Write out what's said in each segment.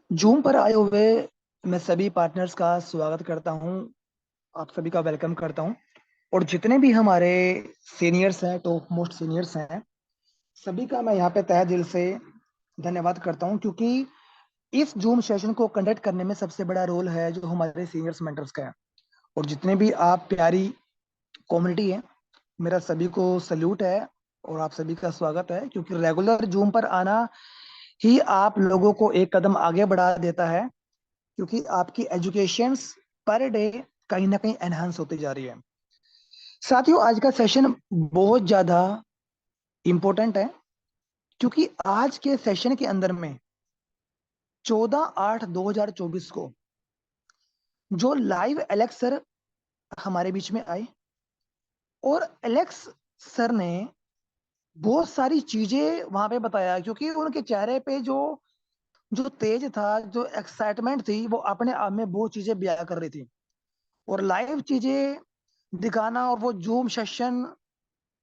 Zoom पर आए हुए मैं सभी पार्टनर्स का स्वागत करता हूं। आप सभी का वेलकम करता हूं। और जितने भी हमारे सीनियर्स हैं, टॉप मोस्ट सीनियर्स हैं, सभी का मैं यहाँ पे तहे दिल से धन्यवाद करता हूं, क्योंकि इस जूम सेशन को कंडक्ट करने में सबसे बड़ा रोल है जो हमारे सीनियर्स मेंटर्स का है। और जितने भी आप प्यारी कम्युनिटी है, मेरा सभी को सल्यूट है और आप सभी का स्वागत है, क्योंकि रेगुलर जूम पर आना ही आप लोगों को एक कदम आगे बढ़ा देता है, क्योंकि आपकी एजुकेशन पर डे कहीं ना कहीं एनहांस होती जा रही है। साथियों, आज का सेशन बहुत ज्यादा इंपॉर्टेंट है, क्योंकि आज के सेशन के अंदर में 14/8/2024 को जो लाइव एलेक्स सर हमारे बीच में आए, और एलेक्स सर ने बहुत सारी चीजें वहां पे बताया, क्योंकि उनके चेहरे पे जो जो तेज था, जो एक्साइटमेंट थी, वो अपने आप में बहुत चीजें बयां कर रही थी। और लाइव चीजें दिखाना, और वो zoom session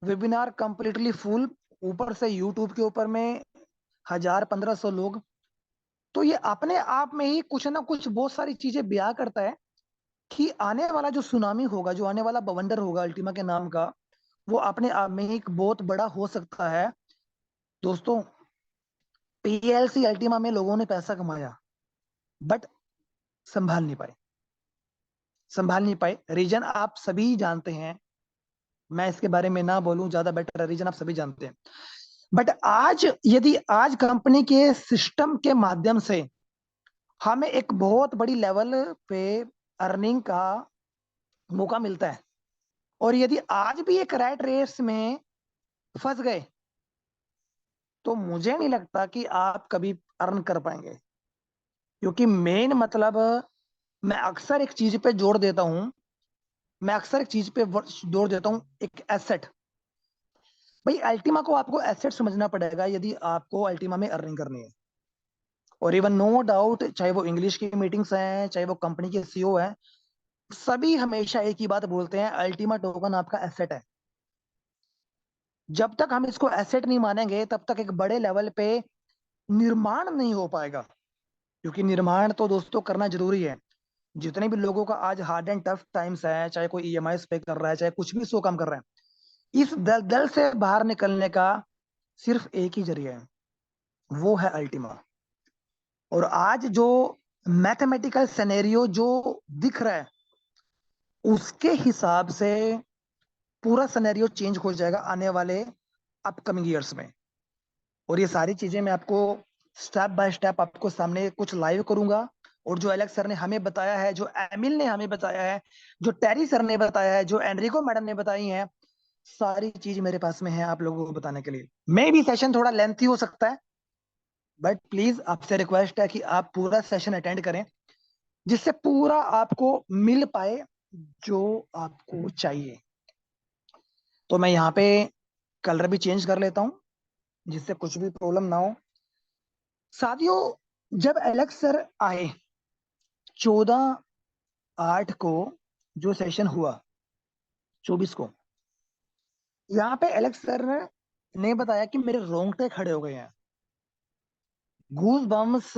webinar completely full, ऊपर से यूट्यूब के ऊपर में 1000-1500 लोग, तो ये अपने आप में ही कुछ ना कुछ बहुत सारी चीजें बयां करता है कि आने वाला जो सुनामी होगा, जो आने वाला बवंडर होगा अल्टीमा के नाम का, वो अपने आप में ही एक बहुत बड़ा हो सकता है। दोस्तों, पीएलसी अल्टीमा में लोगों ने पैसा कमाया, बट संभाल नहीं पाए। संभाल नहीं पाए, रीजन आप सभी जानते हैं। मैं इसके बारे में ना बोलूं ज्यादा बेटर है, रीजन आप सभी जानते हैं। बट आज, यदि आज कंपनी के सिस्टम के माध्यम से हमें एक बहुत बड़ी लेवल पे अर्निंग का मौका मिलता है, और यदि आज भी एक रैट रेस में फंस गए, तो मुझे नहीं लगता कि आप कभी अर्न कर पाएंगे। क्योंकि मेन मतलब, मैं अक्सर एक चीज पे जोर देता हूं, मैं अक्सर एक चीज पे जोर देता हूं, एक एसेट। भाई, अल्टीमा को आपको एसेट समझना पड़ेगा यदि आपको अल्टीमा में अर्निंग करनी है। और इवन नो डाउट, चाहे वो इंग्लिश की मीटिंग्स हैं, चाहे वो कंपनी के सीईओ हैं, सभी हमेशा एक ही बात बोलते हैं, अल्टीमा टोकन आपका एसेट है। जब तक हम इसको एसेट नहीं मानेंगे, तब तक एक बड़े लेवल पे निर्माण नहीं हो पाएगा। क्योंकि निर्माण तो दोस्तों करना जरूरी है। जितने भी लोगों का आज हार्ड एंड टफ टाइम्स है, चाहे कोई ईएमआई पे कर रहा है, चाहे कुछ भी सो काम कर रहा है, इस दलदल से बाहर निकलने का सिर्फ एक ही जरिया है, वो है अल्टीमा। और आज जो मैथमेटिकल सिनेरियो जो दिख रहा है, उसके हिसाब से पूरा सिनेरियो चेंज हो जाएगा आने वाले अपकमिंग ईयर्स में। और ये सारी चीजें मैं आपको स्टेप बाय स्टेप आपको सामने कुछ लाइव करूंगा। और जो एलेक्स सर ने हमें बताया है, जो एमिल ने हमें बताया है, जो टेरी सर ने बताया है, जो एनरिको मैडम ने बताई है, सारी चीज मेरे पास में है आप लोगों को बताने के लिए। मे भी सेशन थोड़ा लेंथी हो सकता है, बट प्लीज आपसे रिक्वेस्ट है कि आप पूरा सेशन अटेंड करें, जिससे पूरा आपको मिल पाए जो आपको चाहिए। तो मैं यहाँ पे कलर भी चेंज कर लेता हूँ, जिससे कुछ भी प्रॉब्लम ना हो। साथियों, जब एलेक्स सर आए 14/8 को, जो सेशन हुआ 24 को, यहाँ पे एलेक्स सर ने बताया कि मेरे रोंगटे खड़े हो गए हैं, गूज बम्स,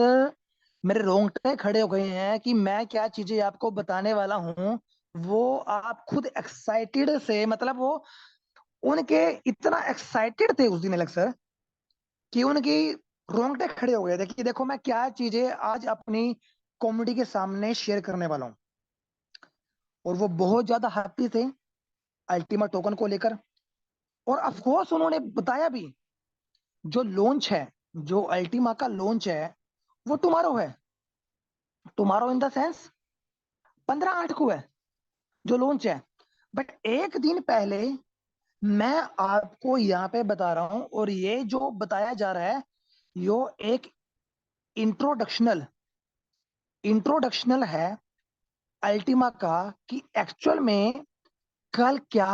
मेरे रोंगटे खड़े हो गए हैं कि मैं क्या चीजें आपको बताने वाला हूँ। वो आप खुद एक्साइटेड से, मतलब वो उनके इतना एक्साइटेड थे उस दिन एलेक्स सर, कि उनकी रोंगटे खड़े हो गए थे कि देखो मैं क्या चीजें आज अपनी कॉमेडी के सामने शेयर करने वाला हूँ। और वो बहुत ज्यादा हैप्पी थे अल्टीमा टोकन को लेकर। और ऑफ कोर्स उन्होंने बताया भी, जो लॉन्च है, जो अल्टीमा का लॉन्च है, वो टुमारो है। टुमारो इन द सेंस 15/8 को है जो लॉन्च है। बट एक दिन पहले मैं आपको यहाँ पे बता रहा हूँ, और ये जो बताया जा रहा है, यो एक इंट्रोडक्शनल इंट्रोडक्शनल है अल्टीमा का, कि एक्चुअल में कल क्या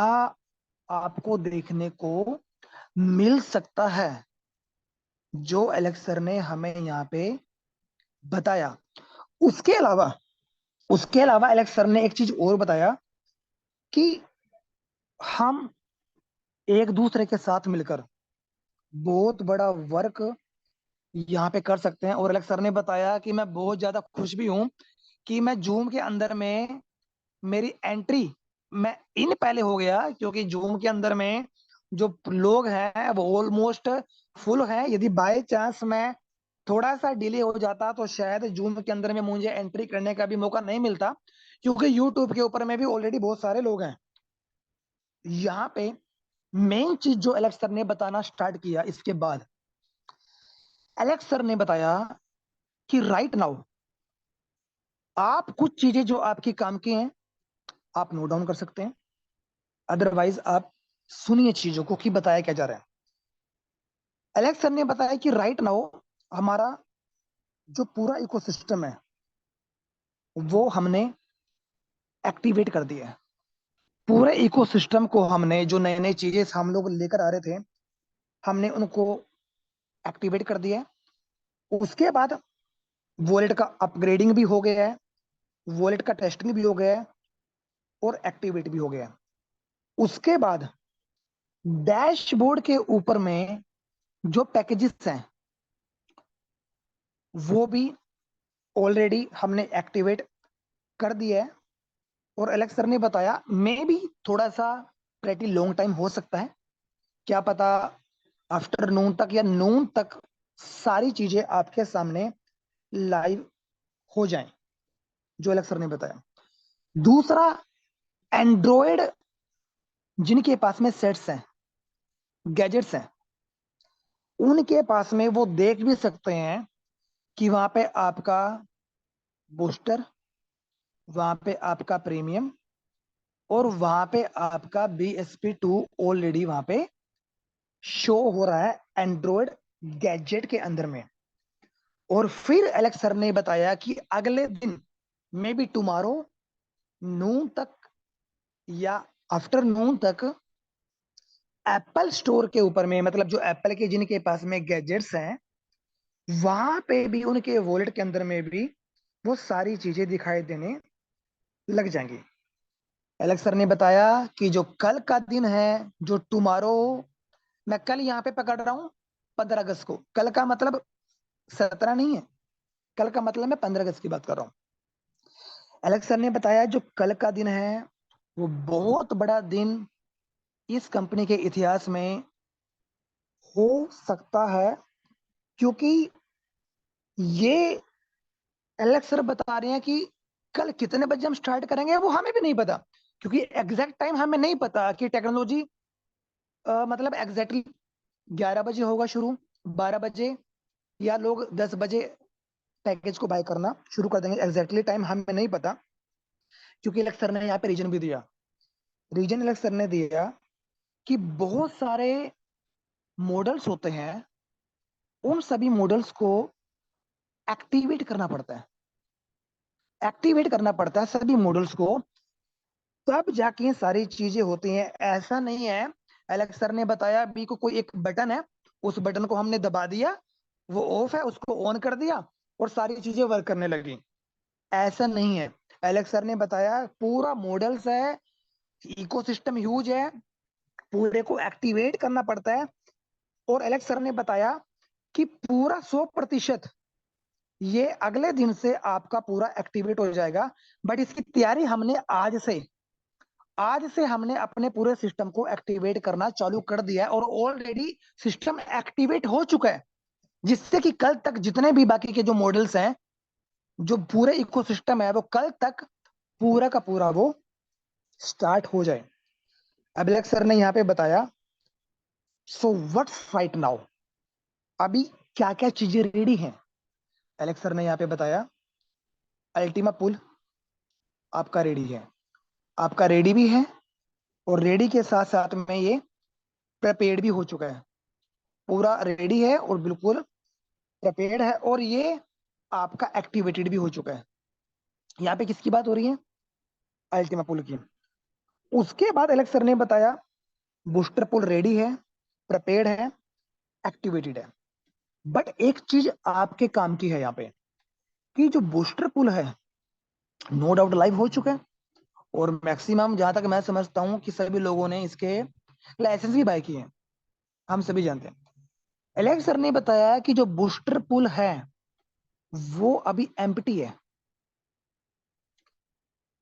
आपको देखने को मिल सकता है, जो एलेक्स सर ने हमें यहाँ पे बताया। उसके अलावा उसके अलावा एलेक्स सर ने एक चीज और बताया, कि हम एक दूसरे के साथ मिलकर बहुत बड़ा वर्क यहाँ पे कर सकते हैं। और एलेक्स सर ने बताया कि मैं बहुत ज्यादा खुश भी हूँ कि मैं जूम के अंदर में मेरी एंट्री मैं इन पहले हो गया, क्योंकि जूम के अंदर में जो लोग हैं वो ऑलमोस्ट फुल है। यदि बाय चांस मैं थोड़ा सा डिले हो जाता तो शायद जूम के अंदर में मुझे एंट्री करने का भी मौका नहीं मिलता, क्योंकि यूट्यूब के ऊपर में भी ऑलरेडी बहुत सारे लोग हैं। यहाँ पे मेन चीज जो एलेक्स सर ने बताना स्टार्ट किया, इसके बाद एलेक्स सर ने बताया कि राइट नाउ आप कुछ चीजें जो आपकी काम की हैं आप नोट डाउन कर सकते हैं, अदरवाइज आप सुनिए चीजों को कि बताया क्या जा रहा है। एलेक्स सर ने बताया कि राइट नाउ हमारा जो पूरा इकोसिस्टम है वो हमने एक्टिवेट कर दिया है। पूरे इकोसिस्टम को हमने जो नई नई चीजें हम लोग लेकर आ रहे थे हमने उनको एक्टिवेट कर दिया है। उसके बाद वॉलेट का अपग्रेडिंग भी हो गया है, वॉलेट का टेस्टिंग भी हो गया है और एक्टिवेट भी हो गया है। उसके बाद डैशबोर्ड के ऊपर में जो पैकेजेस हैं वो भी ऑलरेडी हमने एक्टिवेट कर दिया है। और एलेक्स सर ने बताया मे भी थोड़ा सा प्रेटी लॉन्ग टाइम हो सकता है, क्या पता आफ्टरनून तक या नून तक सारी चीजें आपके सामने लाइव हो जाएं, जो एलेक्स सर ने बताया। दूसरा, एंड्रॉयड जिनके पास में सेट्स हैं, गैजेट्स हैं, उनके पास में वो देख भी सकते हैं कि वहां पे आपका बूस्टर, वहां पे आपका प्रीमियम और वहां पे आपका BSP2 ऑलरेडी वहां पे शो हो रहा है एंड्रॉयड गैजेट के अंदर में। और फिर एलेक्स सर ने बताया कि अगले दिन मे बी टुमारो नून तक या आफ्टरनून तक एप्पल स्टोर के ऊपर में, मतलब जो एप्पल के जिनके पास में गैजेट्स हैं वहां पे भी उनके वॉलेट के अंदर में भी वो सारी चीजें दिखाई देने लग जाएंगी। एलेक्स सर ने बताया कि जो कल का दिन है, जो टुमारो, मैं कल यहाँ पे पकड़ रहा हूँ 15 अगस्त को, कल का मतलब 17 नहीं है, कल का मतलब मैं 15 अगस्त की बात कर रहा हूँ। एलेक्स सर ने बताया जो कल का दिन है वो बहुत बड़ा दिन इस कंपनी के इतिहास में हो सकता है, क्योंकि ये एलेक्स सर बता रहे हैं कि कल कितने बजे हम स्टार्ट करेंगे वो हमें भी नहीं पता, क्योंकि एग्जैक्ट टाइम हमें नहीं पता कि टेक्नोलॉजी मतलब एग्जैक्टली 11 बजे होगा शुरू, 12 बजे, या लोग 10 बजे पैकेज को बाय करना शुरू कर देंगे। एग्जैक्टली टाइम हमें नहीं पता, क्योंकि एलेक्स सर ने यहाँ पे रीजन भी दिया। रीजन एलेक्स सर ने दिया कि बहुत सारे मॉडल्स होते हैं, उन सभी मॉडल्स को एक्टिवेट करना पड़ता है, एक्टिवेट करना पड़ता है सभी मॉडल्स को, तब जाके ये सारी चीजें होती हैं। ऐसा नहीं है, एलेक्स सर ने बताया भी को कोई एक बटन है, उस बटन को हमने दबा दिया, वो ऑफ है, उसको ऑन कर दिया और सारी चीजें वर्क करने लगी, ऐसा नहीं है। एलेक्स सर ने बताया पूरा मॉडल्स है, इकोसिस्टम ह्यूज है, पूरे को एक्टिवेट करना पड़ता है। और एलेक्स सर ने बताया कि पूरा 100% ये अगले दिन से आपका पूरा एक्टिवेट हो जाएगा। बट इसकी तैयारी हमने आज से हमने अपने पूरे सिस्टम को एक्टिवेट करना चालू कर दिया है और ऑलरेडी सिस्टम एक्टिवेट हो चुका है, जिससे कि कल तक जितने भी बाकी के जो मॉडल्स हैं, जो पूरे इकोसिस्टम है, वो कल तक पूरा का पूरा वो स्टार्ट हो जाए। अभिलेख सर ने यहाँ पे बताया सो व्हाट्स राइट नाउ, अभी क्या क्या चीजें रेडी हैं। एलेक्स सर ने यहाँ पे बताया अल्टीमा पुल आपका रेडी है, आपका रेडी भी है, और रेडी के साथ साथ में ये प्रिपेयर्ड भी हो चुका है, पूरा रेडी है और बिल्कुल प्रिपेयर्ड है, और ये आपका एक्टिवेटेड भी हो चुका है। यहाँ पे किसकी बात हो रही है? अल्टीमा पुल की। उसके बाद एलेक्स सर ने बताया बूस्टर पुल रेडी है, प्रिपेयर्ड है, एक्टिवेटेड है। बट एक चीज आपके काम की है यहाँ पे, कि जो बूस्टर पुल है नो डाउट लाइव हो चुका है, और मैक्सिमम जहां तक मैं समझता हूँ कि सभी लोगों ने इसके लाइसेंस भी बाय किए हैं, हम सभी जानते हैं। एलेक्स सर ने बताया कि जो बूस्टर पूल है वो अभी एम्प्टी है।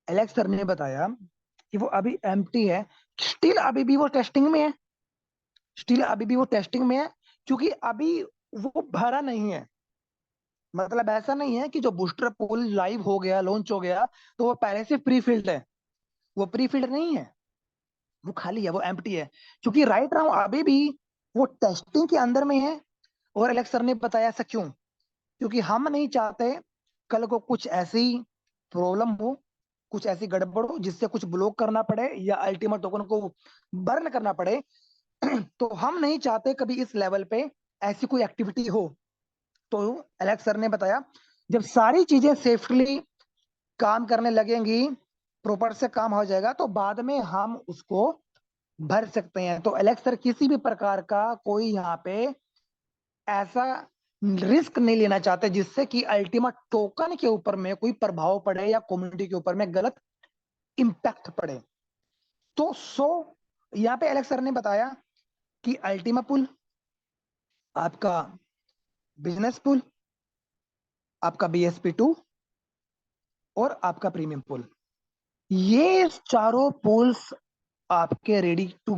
एलेक्स सर ने बताया कि वो अभी एम्प्टी है। स्टिल अभी भी वो टेस्टिंग में है। स्टिल अभी भी वो टेस्टिंग में है, क्योंकि अभी वो भरा नहीं है। मतलब ऐसा नहीं है कि जो बूस्टर पूल लाइव हो गया, लॉन्च हो गया, तो वो पहले से प्री फिल्ड है। वो प्री फिल्ड नहीं है, वो खाली है, वो एम्प्टी है। क्योंकि राइट नाउ अभी भी वो टेस्टिंग के अंदर में है। और एलेक्स सर ने बताया ऐसा क्यों? क्योंकि हम नहीं चाहते कल को कुछ ऐसी प्रॉब्लम हो, कुछ ऐसी गड़बड़ हो जिससे कुछ ब्लॉक करना पड़े या अल्टीमेट टोकन को बर्न करना पड़े। तो हम नहीं चाहते कभी इस लेवल पे ऐसी कोई एक्टिविटी हो। तो एलेक्स सर ने बताया जब सारी चीजें सेफली काम करने लगेंगी, प्रॉपर से काम हो जाएगा, तो बाद में हम उसको भर सकते हैं। तो एलेक्स सर किसी भी प्रकार का कोई यहाँ पे ऐसा रिस्क नहीं लेना चाहते जिससे कि अल्टीमेट टोकन के ऊपर में कोई प्रभाव पड़े या कम्युनिटी के ऊपर में गलत इम्पैक्ट पड़े। तो यहाँ पे एलेक्स सर ने बताया कि अल्टीमा पुल, आपका बिजनेस पुल, आपका BSP2 और आपका प्रीमियम पुल, ये चारों पुल्स आपके रेडी टू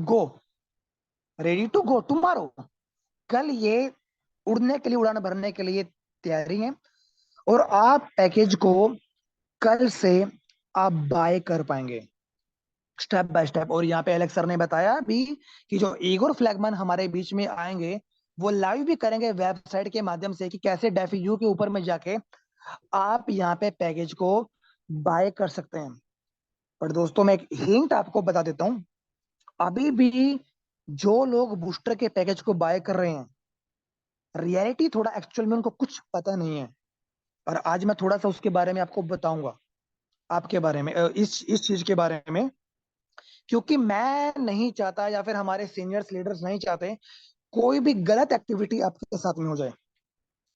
गो टुमारो। कल ये उड़ने के लिए, उड़ान भरने के लिए तैयारी है। और आप पैकेज को कल से आप बाय कर पाएंगे स्टेप बाय स्टेप। और यहाँ पे एलेक्स सर ने बताया भी कि जो ईगोर फ्लैगमैन हमारे बीच में आएंगे, वो लाइव भी करेंगे वेबसाइट के माध्यम से कि कैसे डेफी यू के ऊपर में जाके आप यहाँ पे पैकेज को बाय कर सकते हैं। पर दोस्तों मैं एक हिंट आपको बता देता हूँ, अभी भी जो लोग बूस्टर के पैकेज को बाय कर रहे हैं, रियलिटी थोड़ा एक्चुअल में उनको कुछ पता नहीं है। और आज मैं थोड़ा सा उसके बारे में आपको बताऊंगा, आपके बारे में, इस चीज के बारे में। क्योंकि मैं नहीं चाहता या फिर हमारे सीनियर्स लीडर्स नहीं चाहते कोई भी गलत एक्टिविटी आपके साथ में हो जाए।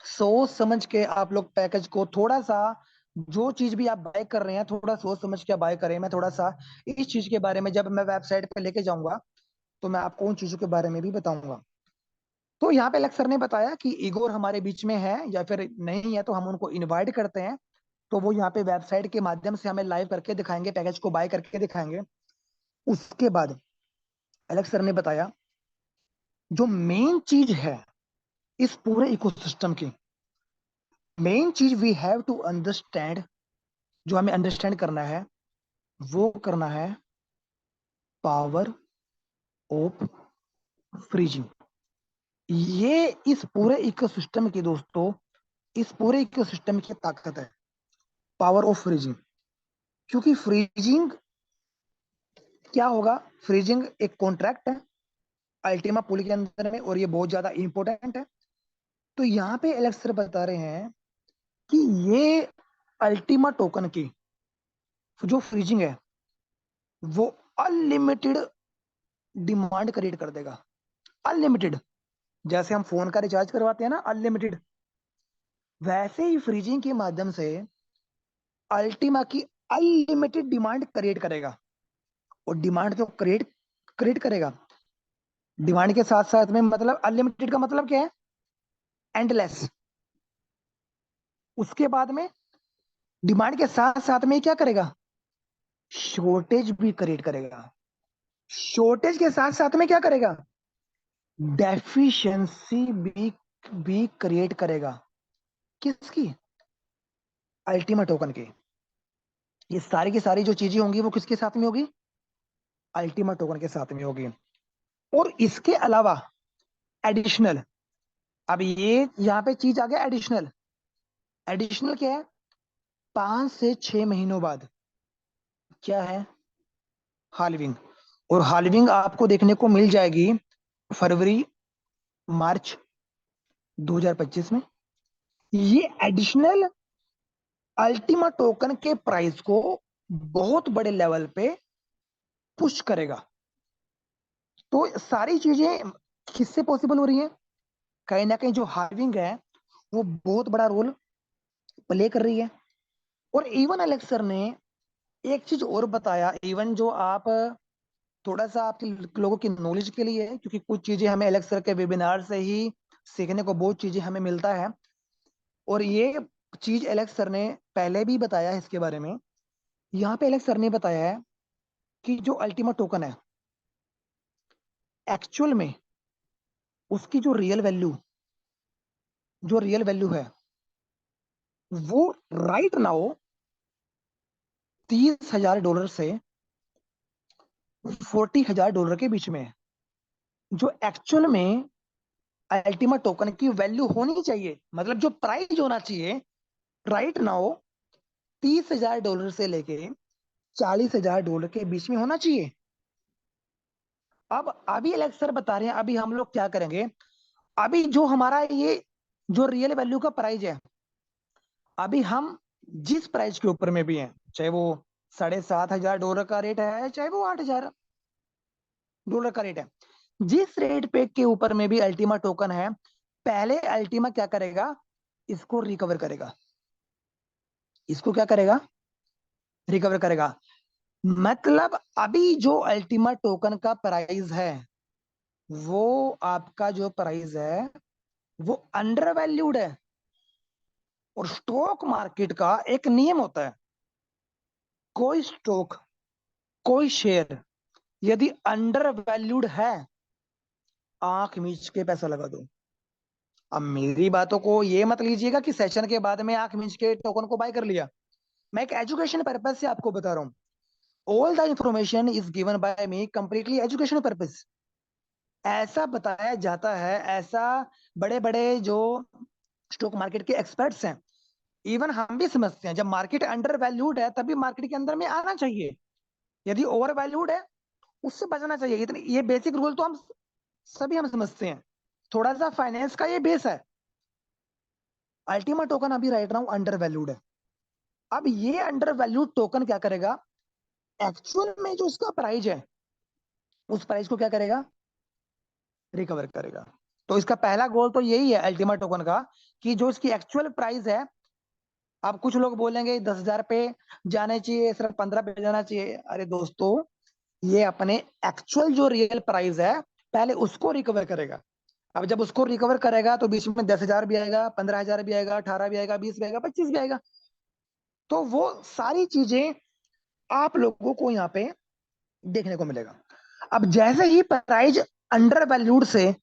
सोच समझ के आप लोग पैकेज को थोड़ा सा, जो चीज भी आप बाय कर रहे हैं, थोड़ा सोच समझ के बाय करें। मैं थोड़ा सा इस चीज के बारे में जब मैं वेबसाइट पे लेके जाऊंगा तो मैं आपको उन चीजों के बारे में भी बताऊंगा। तो यहाँ पे लेक्चर ने बताया कि इगोर हमारे बीच में है या फिर नहीं है, तो हम उनको इनवाइट करते हैं। तो वो यहाँ पे वेबसाइट के माध्यम से हमें लाइव करके दिखाएंगे, पैकेज को बाय करके दिखाएंगे। उसके बाद एलेक्स सर ने बताया जो मेन चीज है इस पूरे इकोसिस्टम की, मेन चीज वी हैव टू अंडरस्टैंड, जो हमें अंडरस्टैंड करना है, वो करना है पावर ऑफ फ्रीजिंग। ये इस पूरे इकोसिस्टम की दोस्तों, इस पूरे इकोसिस्टम की ताकत है, पावर ऑफ फ्रीजिंग। क्योंकि फ्रीजिंग क्या होगा? फ्रीजिंग एक कॉन्ट्रैक्ट है अल्टीमा पुल के अंदर में, और ये बहुत ज्यादा इंपॉर्टेंट है। तो यहाँ पे एलेक्सर बता रहे हैं कि ये अल्टीमा टोकन की जो फ्रीजिंग है वो अनलिमिटेड डिमांड क्रिएट कर देगा। अनलिमिटेड, जैसे हम फोन का रिचार्ज करवाते हैं ना अनलिमिटेड, वैसे ही फ्रीजिंग के माध्यम से अल्टीमा की अनलिमिटेड डिमांड क्रिएट करेगा। और डिमांड जो क्रिएट क्रिएट करेगा, डिमांड के साथ साथ में, मतलब अनलिमिटेड का मतलब क्या है? एंडलेस। उसके बाद में डिमांड के साथ साथ में क्या करेगा? शॉर्टेज भी क्रिएट करेगा। शॉर्टेज के साथ साथ में क्या करेगा? डेफिशिएंसी भी क्रिएट करेगा। किसकी? अल्टीमेट टोकन की। ये सारी की सारी जो चीजें होंगी वो किसके साथ में होगी? अल्टीमेट टोकन के साथ में होगी। और इसके अलावा एडिशनल, अब ये यहाँ पे चीज आ गया एडिशनल। एडिशनल क्या है? 5 से 6 महीनों बाद क्या है? हाल्विंग। और हाल्विंग आपको देखने को मिल जाएगी फरवरी मार्च 2025 में। ये एडिशनल अल्टीमा टोकन के प्राइस को बहुत बड़े लेवल पे पुश करेगा। तो सारी चीजें किससे पॉसिबल हो रही है? कहीं ना कहीं जो हार्विंग है वो बहुत बड़ा रोल प्ले कर रही है। और इवन अलेक्सर ने एक चीज और बताया, इवन जो आप, थोड़ा सा आपके लोगों की नॉलेज के लिए है, क्योंकि कुछ चीजें हमें एलेक्सर के वेबिनार से ही सीखने को बहुत चीजें हमें मिलता है। और ये चीज एलेक्स सर ने पहले भी बताया है इसके बारे में। यहाँ पे एलेक्स सर ने बताया है कि जो अल्टीमा टोकन है, एक्चुअल में उसकी जो रियल वैल्यू है, वो राइट नाउ $30,000 से $40,000 के बीच में है। जो एक्चुअल में अल्टीमा टोकन की वैल्यू होनी चाहिए, मतलब जो प्राइस होना चाहिए राइट नाउ, $30,000 से लेके $40,000 के बीच में होना चाहिए। अब अभी एलेक्स सर बता रहे हैं, अभी हम लोग क्या करेंगे, अभी जो हमारा ये जो रियल वैल्यू का प्राइस है, अभी हम जिस प्राइस के ऊपर में भी हैं, चाहे वो $7,500 का रेट है, चाहे वो $8,000 का रेट है, जिस रेट पे के ऊपर में भी अल्टीमा टोकन है, पहले अल्टीमा क्या करेगा, इसको रिकवर करेगा। इसको क्या करेगा, रिकवर करेगा। मतलब अभी जो अल्टीमा टोकन का प्राइस है, वो आपका जो प्राइस है वो अंडर वैल्यूड है। और स्टॉक मार्केट का एक नियम होता है, कोई स्टॉक, कोई शेयर यदि अंडर वैल्यूड है, आंख मीच के पैसा लगा दो। अब मेरी बातों को ये मत लीजिएगा कि सेशन के बाद में आंख मीच के टोकन को बाय कर लिया। मैं एक एजुकेशन पर्पज से आपको बता रहा हूँ। All the information is given by me completely education purpose. ऐसा बताया जाता है, ऐसा बड़े बड़े जो स्टॉक मार्केट के एक्सपर्ट्स हैं, इवन हम भी समझते हैं, जब मार्केट अंडर वैल्यूड है तभी मार्केट के अंदर में आना चाहिए। यदि ओवर वैल्यूड है, उससे बचना चाहिए। इतने ये बेसिक रूल तो हम सभी हम समझते हैं। थोड़ा सा फाइनेंस का ये बेस है। अल्टीमा टोकन अभी राइट नाउ अंडर वैल्यूड है। अब ये अंडर वैल्यूड टोकन क्या करेगा, एक्चुअल में जो उसका प्राइस है, उस प्राइस को क्या करेगा, रिकवर करेगा। तो इसका पहला गोल तो यही है अल्टीमा टोकन का, कि जो इसकी एक्चुअल प्राइस है, अब कुछ लोग बोलेंगे 10,000 पे जाने चाहिए, सिर्फ 15 पे जाना चाहिए। अरे दोस्तों, ये अपने एक्चुअल जो रियल प्राइस है, पहले उसको रिकवर करेगा। अब जब उसको रिकवर करेगा तो बीच में 10,000 भी आएगा, 15,000 भी आएगा, 18 भी आएगा, 20 भी आएगा, 25 भी आएगा। तो वो सारी चीजें आप लोगों को यहाँ पे देखने को मिलेगा। अब जैसे ही प्राइस अंडर वैल्यूड से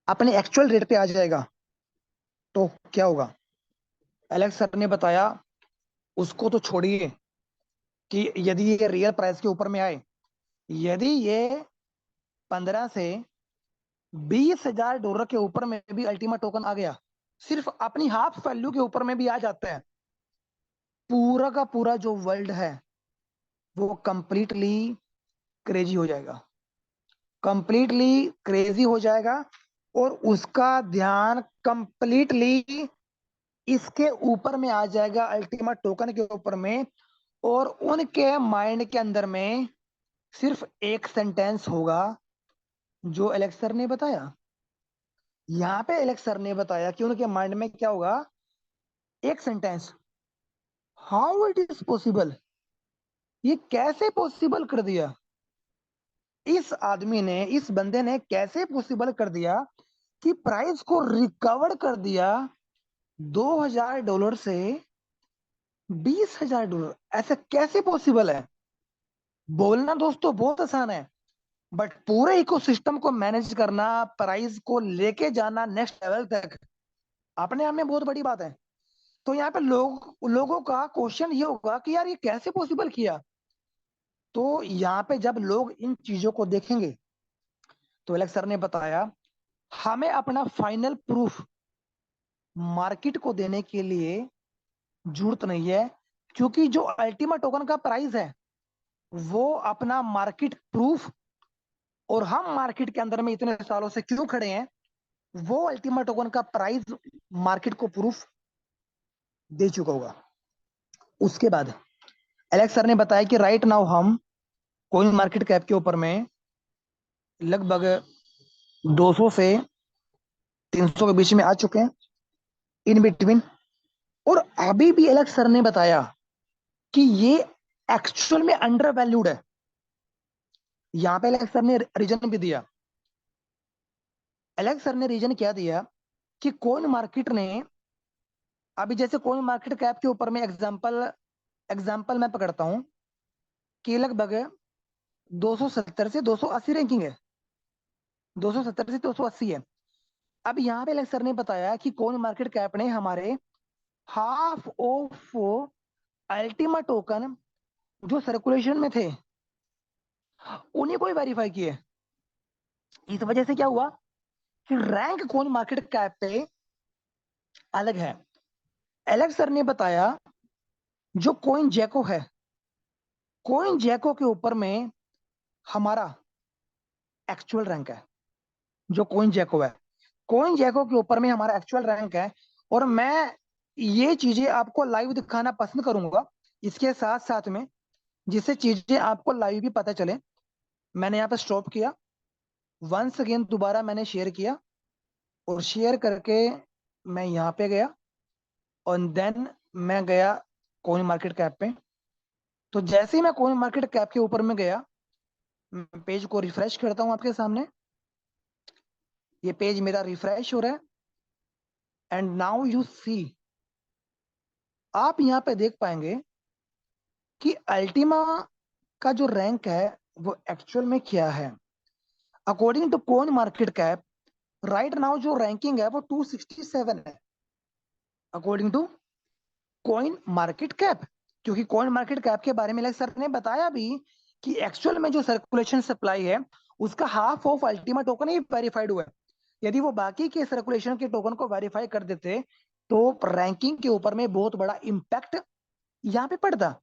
अपने एक्चुअल रेट पे आ जाएगा, तो क्या होगा, एलेक्स सर ने बताया, उसको तो छोड़िए कि यदि ये रियल प्राइस के ऊपर में आए, यदि ये 15 से $20,000 के ऊपर में भी अल्टीमा टोकन आ गया, सिर्फ अपनी हाफ वैल्यू के ऊपर में भी आ जाता है, पूरा का पूरा जो वर्ल्ड है वो कंप्लीटली क्रेजी हो जाएगा, कंप्लीटली क्रेजी हो जाएगा। और उसका ध्यान कंप्लीटली इसके ऊपर में आ जाएगा, अल्टीमा टोकन के ऊपर में। और उनके माइंड के अंदर में सिर्फ एक सेंटेंस होगा, जो एलेक्स सर ने बताया। यहाँ पे एलेक्स सर ने बताया कि उनके माइंड में क्या होगा, एक sentence, how it is possible, ये कैसे पॉसिबल कर दिया, इस आदमी ने, इस बंदे ने कैसे पॉसिबल कर दिया कि प्राइस को रिकवर कर दिया $2,000 से $20,000। ऐसा कैसे पॉसिबल है। बोलना दोस्तों बहुत आसान है, बट पूरे इकोसिस्टम को मैनेज करना, प्राइस को लेके जाना नेक्स्ट लेवल तक, अपने आप में बहुत बड़ी बात है। तो यहाँ पे लोगों का क्वेश्चन ये होगा कि यार ये कैसे पॉसिबल किया। तो यहाँ पे जब लोग इन चीजों को देखेंगे, तो एलेक्स सर ने बताया, हमें अपना फाइनल प्रूफ मार्केट को देने के लिए जरूरत नहीं है, क्योंकि जो अल्टीमा टोकन का प्राइस है वो अपना मार्केट प्रूफ, और हम मार्केट के अंदर में इतने सालों से क्यों खड़े हैं, वो अल्टीमा टोकन का प्राइस मार्केट को प्रूफ दे चुका होगा। उसके बाद एलेक्स सर ने बताया कि राइट नाउ हम कोइन मार्केट कैप के ऊपर में लगभग 200 से 300 के बीच में आ चुके हैं, इन बिटवीन। और अभी भी एलेक्स सर ने बताया कि ये एक्चुअल में अंडर वैल्यूड है। यहाँ पे एलेक्स सर ने रीजन भी दिया। एलेक्स सर ने रीजन क्या दिया, कि कौन मार्केट ने अभी, जैसे कौन मार्केट कैप के ऊपर में एग्जांपल एग्जांपल मैं पकड़ता हूं कि लगभग 270 से 280 रैंकिंग है, 270 से 280 है। अब यहाँ पे सर ने बताया कि कौन मार्केट कैप ने हमारे हाफ ऑफ अल्टीमा टोकन जो सर्कुलेशन में थे उन्हीं को ही वेरीफाई किए। इस वजह से क्या हुआ कि रैंक कौन मार्केट कैप पे अलग है। एलेक्स सर ने बताया जो कोइन जैको है, कोइन जैको के ऊपर में हमारा एक्चुअल रैंक है। जो कोइन जैको है, कोइन जैको के ऊपर में हमारा एक्चुअल रैंक है। और मैं ये चीजें आपको लाइव दिखाना पसंद करूंगा इसके साथ साथ में, जिससे चीजें आपको लाइव भी पता चले। मैंने यहाँ पे स्टॉप किया, वंस अगेन दोबारा मैंने शेयर किया, और शेयर करके मैं यहाँ पे गया, और देन मैं गया कोइन मार्केट कैप पे। तो जैसे ही मैं कोइन मार्केट कैप के ऊपर में गया, पेज को रिफ्रेश करता हूँ आपके सामने। ये पेज मेरा रिफ्रेश हो रहा है, एंड नाउ यू सी, आप यहाँ पे देख पाएंगे कि अल्टीमा का जो रैंक है वो एक्चुअल में क्या है। According to coin market cap right now जो रैंकिंग है वो 267 है, according to coin market cap. क्योंकि कॉइन मार्केट कैप के बारे में सर ने बताया भी कि एक्चुअल में जो सर्कुलेशन सप्लाई है उसका half of Ultima token he verified हुआ है। यदि वो बाकी के सर्कुलेशन के टोकन को वेरीफाई कर देते तो रैंकिंग के ऊपर में बहुत बड़ा इंपैक्ट यहाँ पे पड़ता।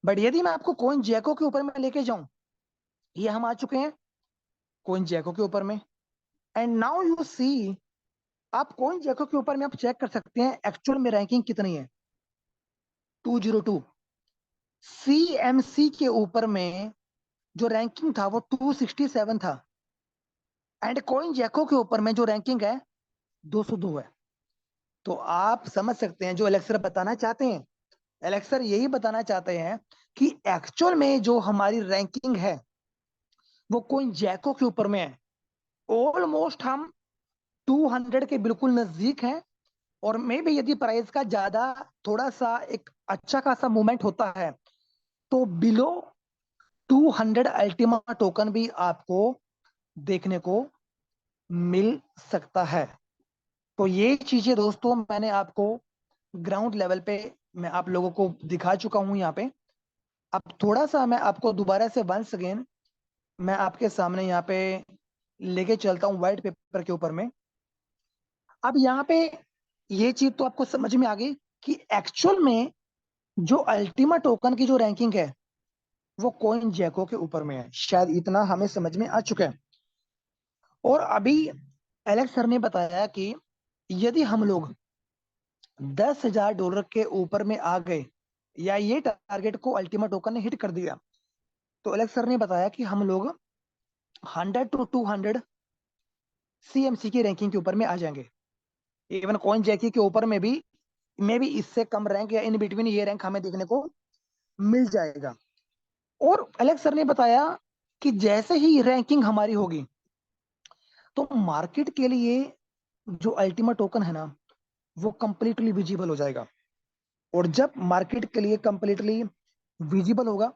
बट यदि मैं आपको कॉइन जैको के ऊपर में लेके जाऊं, ये हम आ चुके हैं कॉइन जैको के ऊपर में, एंड नाउ यू सी, आप कॉइन जैको के ऊपर में आप चेक कर सकते हैं एक्चुअल में रैंकिंग कितनी है। 202। सीएमसी के ऊपर में जो रैंकिंग था वो 267 था, एंड कॉइन जैको के ऊपर में जो रैंकिंग है 202 है। तो आप समझ सकते हैं जो एलेक्सर बताना चाहते हैं। एलेक्सर यही बताना चाहते हैं कि एक्चुअल में जो हमारी रैंकिंग है वो कॉइन जैको के ऊपर में है। ऑलमोस्ट हम 200 के बिल्कुल नजदीक हैं। और मे भी यदि प्राइस का ज्यादा थोड़ा सा एक अच्छा खासा मूवमेंट होता है तो बिलो 200 अल्टीमा टोकन भी आपको देखने को मिल सकता है। तो ये चीजें दोस्तों मैंने आपको ग्राउंड लेवल पे मैं आप लोगों को दिखा चुका हूं यहाँ पे। अब थोड़ा सा मैं आपको दोबारा से वंस अगेन मैं आपके सामने यहाँ पे लेके चलता हूँ व्हाइट पेपर के ऊपर में। अब यहाँ पे ये चीज तो आपको समझ में आ गई कि एक्चुअल में जो अल्टीमा टोकन की जो रैंकिंग है वो कॉइन जैको के ऊपर में है। शायद इतना हमें समझ में आ चुका है। और अभी एलेक्स सर ने बताया कि यदि हम लोग $10,000 के ऊपर में आ गए या ये टारगेट को अल्टीमा टोकन ने हिट कर दिया, तो एलेक्स सर ने बताया कि हम लोग 100 to 200 सीएमसी की रैंकिंग के ऊपर में आ जाएंगे। इवन कॉइन जैकी के ऊपर में भी इससे कम रैंक या इन बिटवीन ये रैंक हमें देखने को मिल जाएगा। और एलेक्स सर ने बताया कि जैसे ही रैंकिंग हमारी होगी तो मार्केट के लिए जो अल्टीमा टोकन है ना वो कंप्लीटली विजिबल हो जाएगा। और जब मार्केट के लिए कंप्लीटली विजिबल होगा,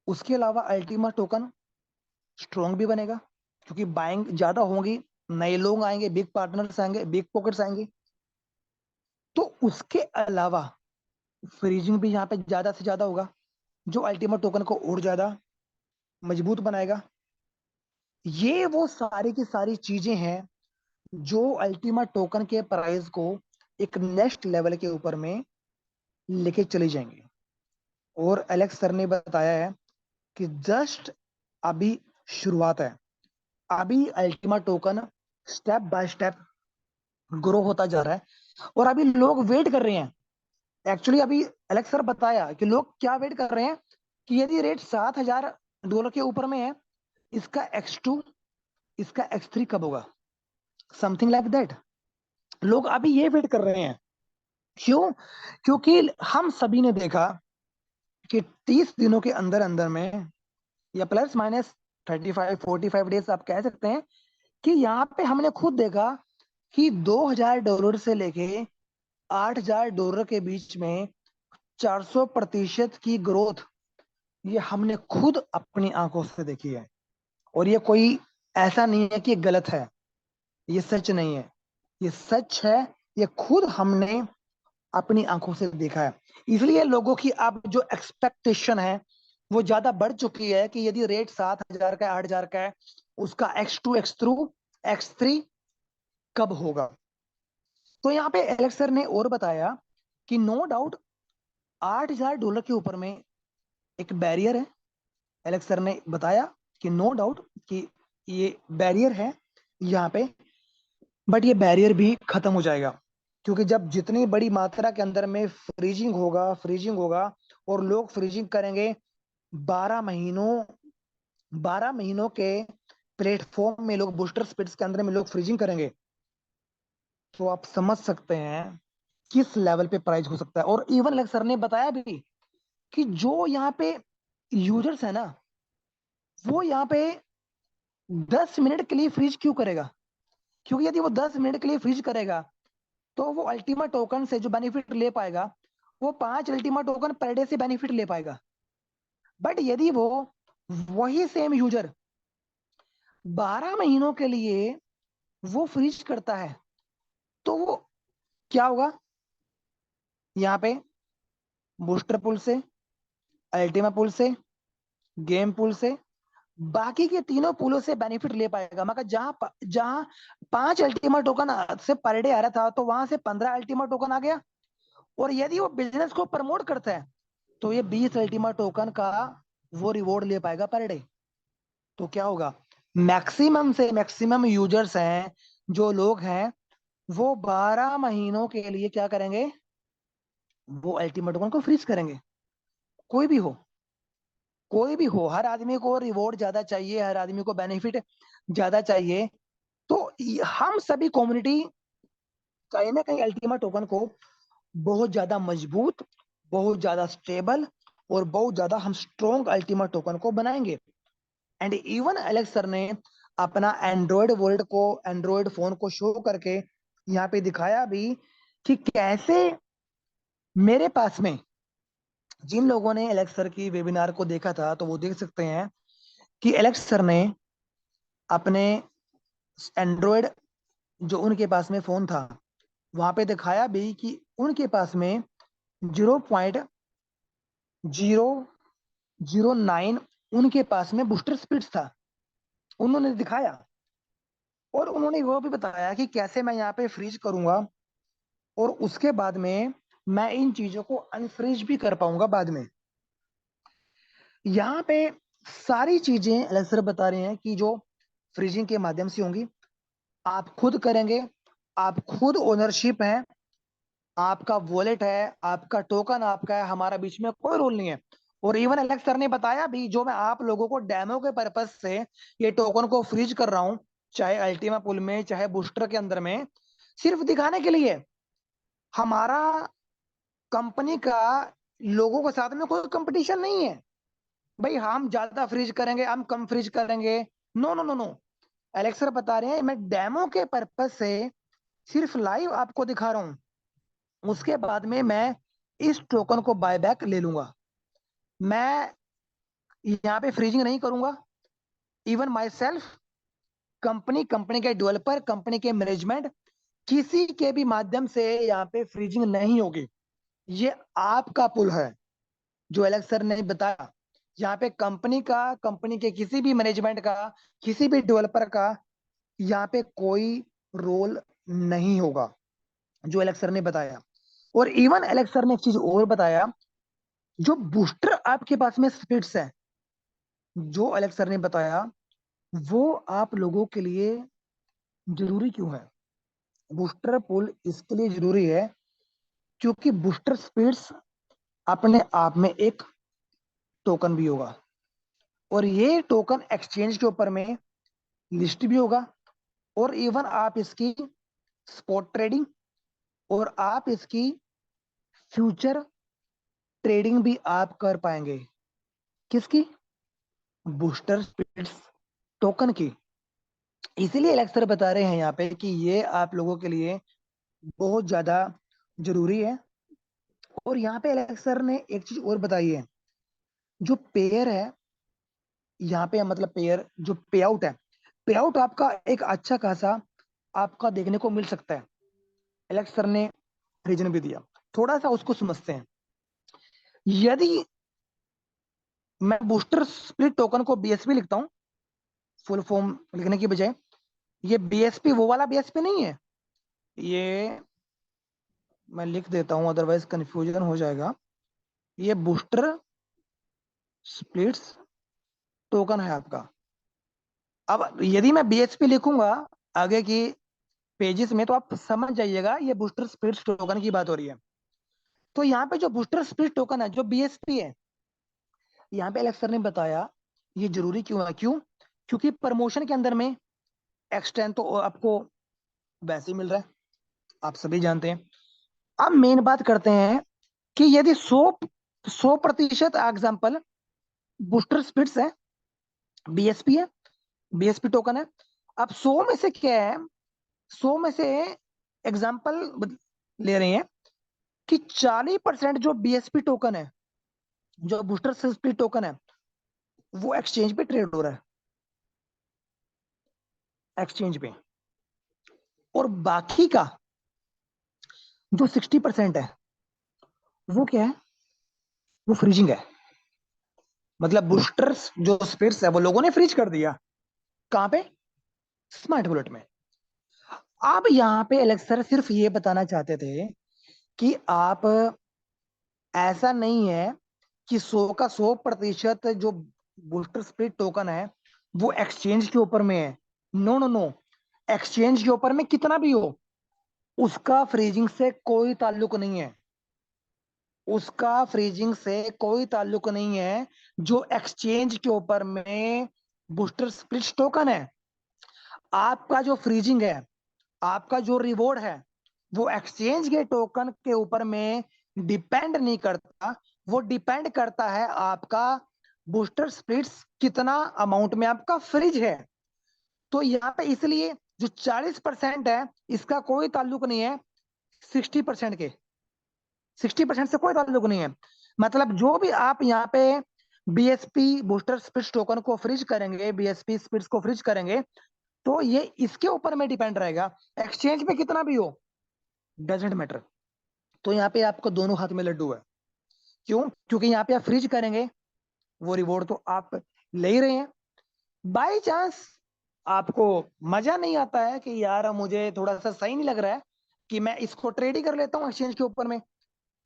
उसके अलावा अल्टीमा टोकन स्ट्रॉन्ग भी बनेगा, क्योंकि बाइंग ज्यादा होंगी, नए लोग आएंगे, बिग पार्टनर्स आएंगे, बिग पॉकेट्स आएंगे। तो उसके अलावा फ्रीजिंग भी यहाँ पे ज्यादा से ज्यादा होगा, जो अल्टीमा टोकन को और ज्यादा मजबूत बनाएगा। ये वो सारी की सारी चीजें हैं जो अल्टीमा टोकन के प्राइस को एक नेक्स्ट लेवल के ऊपर में लेके चली जाएंगे। और एलेक्स सर ने बताया है कि जस्ट अभी शुरुआत है। अभी Ultima token step by step grow होता जा रहा है, और अभी लोग वेट कर रहे हैं। एक्चुअली अभी एलेक्स सर बताया कि लोग क्या वेट कर रहे हैं कि यदि रेट $7,000 के ऊपर में है, इसका X2 इसका X3 कब होगा, समथिंग लाइक दैट। लोग अभी ये वेट कर रहे हैं। क्यों? क्योंकि हम सभी ने देखा कि 30 दिनों के अंदर अंदर में, या प्लस माइनस 35 45 डेज आप कह सकते हैं, कि यहाँ पे हमने खुद देखा कि $2000 से लेके $8000 के बीच में 400% की ग्रोथ, ये हमने खुद अपनी आंखों से देखी है। और ये कोई ऐसा नहीं है कि ये गलत है, ये सच नहीं है, ये सच है। ये खुद हमने अपनी आंखों से देखा है। इसलिए लोगों की अब जो एक्सपेक्टेशन है वो ज्यादा बढ़ चुकी है कि यदि रेट 7000 का 8000 का है, उसका X2 X3 X3 कब होगा। तो यहाँ पे एलेक्स सर ने और बताया कि नो डाउट $8000 के ऊपर में एक बैरियर है। एलेक्स सर ने बताया कि नो डाउट कि ये बैरियर है यहाँ पे, बट ये बैरियर भी खत्म हो जाएगा। क्योंकि जब जितनी बड़ी मात्रा के अंदर में फ्रीजिंग होगा और लोग फ्रीजिंग करेंगे 12 महीनों, 12 महीनों के प्लेटफॉर्म में लोग बूस्टर स्पीड्स के अंदर में लोग फ्रीजिंग करेंगे, तो आप समझ सकते हैं किस लेवल पे प्राइस हो सकता है। और इवन लाइक सर ने बताया भी कि जो यहाँ पे यूजर्स है ना, वो यहाँ पे 10 मिनट के लिए फ्रीज क्यों करेगा। क्योंकि यदि वो 10 मिनट के लिए फ्रीज करेगा तो वो अल्टीमा टोकन से जो बेनिफिट ले पाएगा, वो 5 अल्टीमा टोकन पर डे से बेनिफिट ले पाएगा। बट यदि वो वही सेम यूजर 12 महीनों के लिए वो फ्रीज करता है, तो वो क्या होगा, यहाँ पे बूस्टर पुल से, अल्टीमा पुल से, गेम पुल से, बाकी के तीनों पुलों से बेनिफिट ले पाएगा। मगर जहां जहां 5 अल्टीमा टोकन से पर डे आ रहा था, तो वहां से 15 अल्टीमा टोकन आ गया। और यदि वो बिजनेस को प्रमोट करता है, तो ये 20 अल्टीमा टोकन का वो रिवॉर्ड ले पाएगा पर डे। तो क्या होगा, मैक्सिमम से मैक्सिमम यूजर्स हैं, जो लोग हैं, वो 12 महीनों के लिए क्या करेंगे, वो अल्टीमा टोकन को फ्रीज करेंगे। कोई भी हो, कोई भी हो, हर आदमी को रिवॉर्ड ज्यादा चाहिए, हर आदमी को बेनिफिट ज्यादा चाहिए। तो हम सभी कम्युनिटी कहीं ना कहीं अल्टीमा टोकन को बहुत ज्यादा मजबूत, बहुत ज्यादा स्टेबल और बहुत ज्यादा हम स्ट्रॉन्ग अल्टीमा टोकन को बनाएंगे। एंड इवन एलेक्स सर ने अपना एंड्रॉयड फोन को शो करके यहाँ पे दिखाया भी कि कैसे मेरे पास में, जिन लोगों ने एलेक्स सर की वेबिनार को देखा था तो वो देख सकते हैं कि एलेक्स सर ने अपने एंड्रॉयड, जो उनके पास में फोन था, वहां पे दिखाया भी कि उनके पास में 0.009 उनके पास में बूस्टर स्पीड्स था। उन्होंने दिखाया और उन्होंने वो भी बताया कि कैसे मैं यहाँ पे फ्रीज करूंगा और उसके बाद में मैं इन चीजों को अनफ्रीज भी कर पाऊंगा बाद में। यहाँ पे सारी चीजें अलग सर बता रहे हैं कि जो फ्रीजिंग के माध्यम से होंगी, आप खुद करेंगे, आप खुद ओनरशिप है, आपका वॉलेट है, आपका टोकन आपका है, हमारा बीच में कोई रोल नहीं है। और इवन एलेक्स सर ने बताया भी, जो मैं आप लोगों को डेमो के पर्पज से ये टोकन को फ्रीज कर रहा हूँ, चाहे अल्टीमा पुल में चाहे बूस्टर के अंदर में, सिर्फ दिखाने के लिए। हमारा कंपनी का लोगों के साथ में कोई कंपटीशन नहीं है भाई, हम ज्यादा फ्रीज करेंगे, हम कम फ्रीज करेंगे। No no no no, Alex sir बता रहे हैं मैं डेमो के पर्पज से सिर्फ लाइव आपको दिखा रहा हूँ, उसके बाद में मैं इस टोकन को बाय बैक ले लूंगा। मैं यहाँ पे फ्रीजिंग नहीं करूंगा। इवन माई सेल्फ, कंपनी के डेवलपर, कंपनी के मैनेजमेंट, किसी के भी माध्यम से यहाँ पे फ्रीजिंग नहीं होगी। ये आपका पुल है, जो एलेक्स सर ने बताया। यहाँ पे कंपनी का, कंपनी के किसी भी मैनेजमेंट का, किसी भी डेवलपर का यहाँ पे कोई रोल नहीं होगा, जो एलेक्स सर ने बताया। और इवन एलेक्स सर ने एक चीज और बताया, जो बूस्टर आपके पास में स्पिरिट्स है, जो एलेक्स सर ने बताया, वो आप लोगों के लिए जरूरी क्यों है। बूस्टर पुल इसके लिए जरूरी है क्योंकि बूस्टर स्पिरिट्स अपने आप में एक टोकन भी होगा, और ये टोकन एक्सचेंज के ऊपर में लिस्ट भी होगा। और इवन आप इसकी स्पॉट ट्रेडिंग और आप इसकी फ्यूचर ट्रेडिंग भी आप कर पाएंगे। किसकी, बूस्टर स्पिरिट्स टोकन की। इसीलिए एलेक्सर बता रहे हैं यहाँ पे कि ये आप लोगों के लिए बहुत ज्यादा जरूरी है। और यहाँ पे एलेक्सर ने एक चीज और बताई है, जो पेयर है यहाँ पे, मतलब पेयर जो पे आउट है, पे आउट आपका एक अच्छा खासा आपका देखने को मिल सकता है। एलेक्सर ने रीजन भी दिया, थोड़ा सा उसको समझते हैं। यदि मैं बूस्टर स्प्लिट टोकन को बीएसपी लिखता हूँ, फुल फॉर्म लिखने की बजाय, ये बीएसपी वो वाला बीएसपी नहीं है, ये मैं लिख देता हूँ अदरवाइज कंफ्यूजन हो जाएगा। ये बूस्टर स्प्लिट्स टोकन है आपका। अब यदि मैं बीएसपी लिखूंगा आगे की पेजेस में, तो आप समझ जाइएगा ये बूस्टर स्प्लिट्स टोकन की बात हो रही है। तो यहाँ पे जो बूस्टर स्प्लिट टोकन है, जो बीएसपी है, यहाँ पे एलेक्सर ने बताया ये जरूरी क्यों है। क्यों? क्योंकि प्रमोशन के अंदर में एक्सटेंड तो आपको वैसे ही मिल रहा है, आप सभी जानते हैं। अब मेन बात करते हैं कि यदि 100% एग्जाम्पल बूस्टर स्प्लिट्स है, बीएसपी है, बीएसपी टोकन है। अब 100 में से क्या है, 100 में से एग्जाम्पल ले रहे हैं कि 40% जो बीएसपी टोकन है, जो बूस्टर स्प्लिट टोकन है, वो एक्सचेंज पे ट्रेड हो रहा है, एक्सचेंज पे। और बाकी का जो 60% है, वो क्या है, वो फ्रीजिंग है। मतलब बूस्टर्स जो स्पिट्स है वो लोगों ने फ्रीज कर दिया। कहां पे? स्मार्ट बुलेट में। अब यहाँ पे एलेक्सर सिर्फ ये बताना चाहते थे कि आप, ऐसा नहीं है कि 100% जो बूस्टर स्प्लिट टोकन है वो एक्सचेंज के ऊपर में है। नो नो नो, एक्सचेंज के ऊपर में कितना भी हो, उसका फ्रीजिंग से कोई ताल्लुक नहीं है। उसका फ्रीजिंग से कोई ताल्लुक नहीं है। जो एक्सचेंज के ऊपर में बूस्टर स्प्लिट टोकन है, आपका जो फ्रीजिंग है, आपका जो रिवॉर्ड है, वो एक्सचेंज के टोकन के ऊपर में डिपेंड नहीं करता। वो डिपेंड करता है आपका बूस्टर स्प्लिट्स कितना अमाउंट में आपका फ्रिज है। तो यहाँ पे इसलिए जो 40% है, इसका कोई ताल्लुक नहीं है 60% के। 60% से कोई ताल्लुक नहीं है। मतलब जो भी आप यहाँ पे बीएसपी बूस्टर स्पिट्स टोकन को फ्रीज करेंगे, बीएसपी स्पिट्स को फ्रीज करेंगे, तो ये इसके ऊपर में डिपेंड रहेगा। एक्सचेंज पे कितना भी हो, डजेंट मैटर। तो यहाँ पे आपको दोनों हाथ में लड्डू है। क्यों? क्योंकि यहाँ पे आप फ्रीज करेंगे, वो रिवॉर्ड तो आप ले ही रहे हैं। बाई चांस आपको मजा नहीं आता है कि यार मुझे थोड़ा सा सही नहीं लग रहा है कि मैं इसको ट्रेड ही कर लेता हूँ एक्सचेंज के ऊपर में,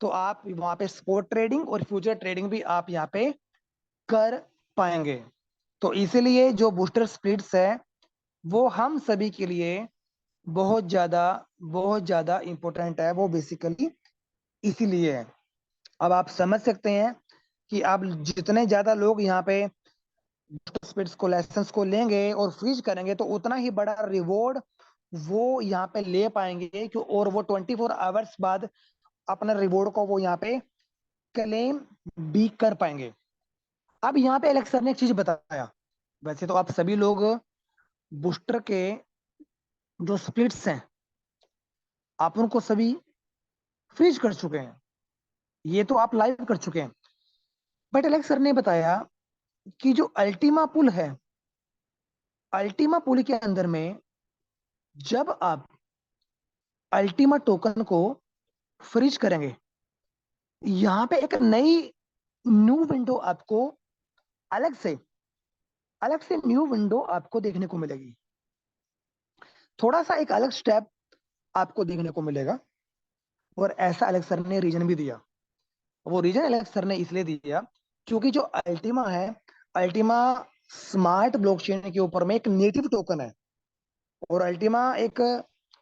तो आप वहां पे स्पॉट ट्रेडिंग और फ्यूचर ट्रेडिंग भी आप यहाँ पे कर पाएंगे। तो इसीलिए जो बूस्टर स्प्लिट्स है वो हम सभी के लिए बहुत ज्यादा बहुत ज्यादा इंपॉर्टेंट है। वो बेसिकली इसीलिए है। अब आप समझ सकते हैं कि आप जितने ज्यादा लोग यहाँ पे बूस्टर स्प्लिट्स को लाइसेंस को लेंगे और फ्रीज करेंगे, तो उतना ही बड़ा रिवॉर्ड वो यहाँ पे ले पाएंगे कि, और वो 24 आवर्स बाद अपना रिवॉर्ड को वो यहाँ पे क्लेम भी कर पाएंगे। अब यहाँ पे एलेक्स सर ने एक चीज बताया। वैसे तो आप सभी लोग बूस्टर के जो स्प्लिट्स हैं, आप उनको सभी फ्रीज कर चुके हैं, ये तो आप लाइव कर चुके हैं। बट एलेक्स सर ने बताया कि जो अल्टीमा पुल है, अल्टीमा पुल के अंदर में जब आप अल्टीमा टोकन को फ्रीज करेंगे, यहाँ पे एक नई न्यू विंडो आपको अलग से अलग से न्यू विंडो आपको देखने को मिलेगी। थोड़ा सा एक अलग स्टेप आपको देखने को मिलेगा। और ऐसा एलेक्स सर ने रीजन भी दिया। वो रीजन एलेक्स सर ने इसलिए दिया क्योंकि जो अल्टीमा है, अल्टीमा स्मार्ट ब्लॉकचेन के ऊपर में एक नेटिव टोकन है। और अल्टीमा एक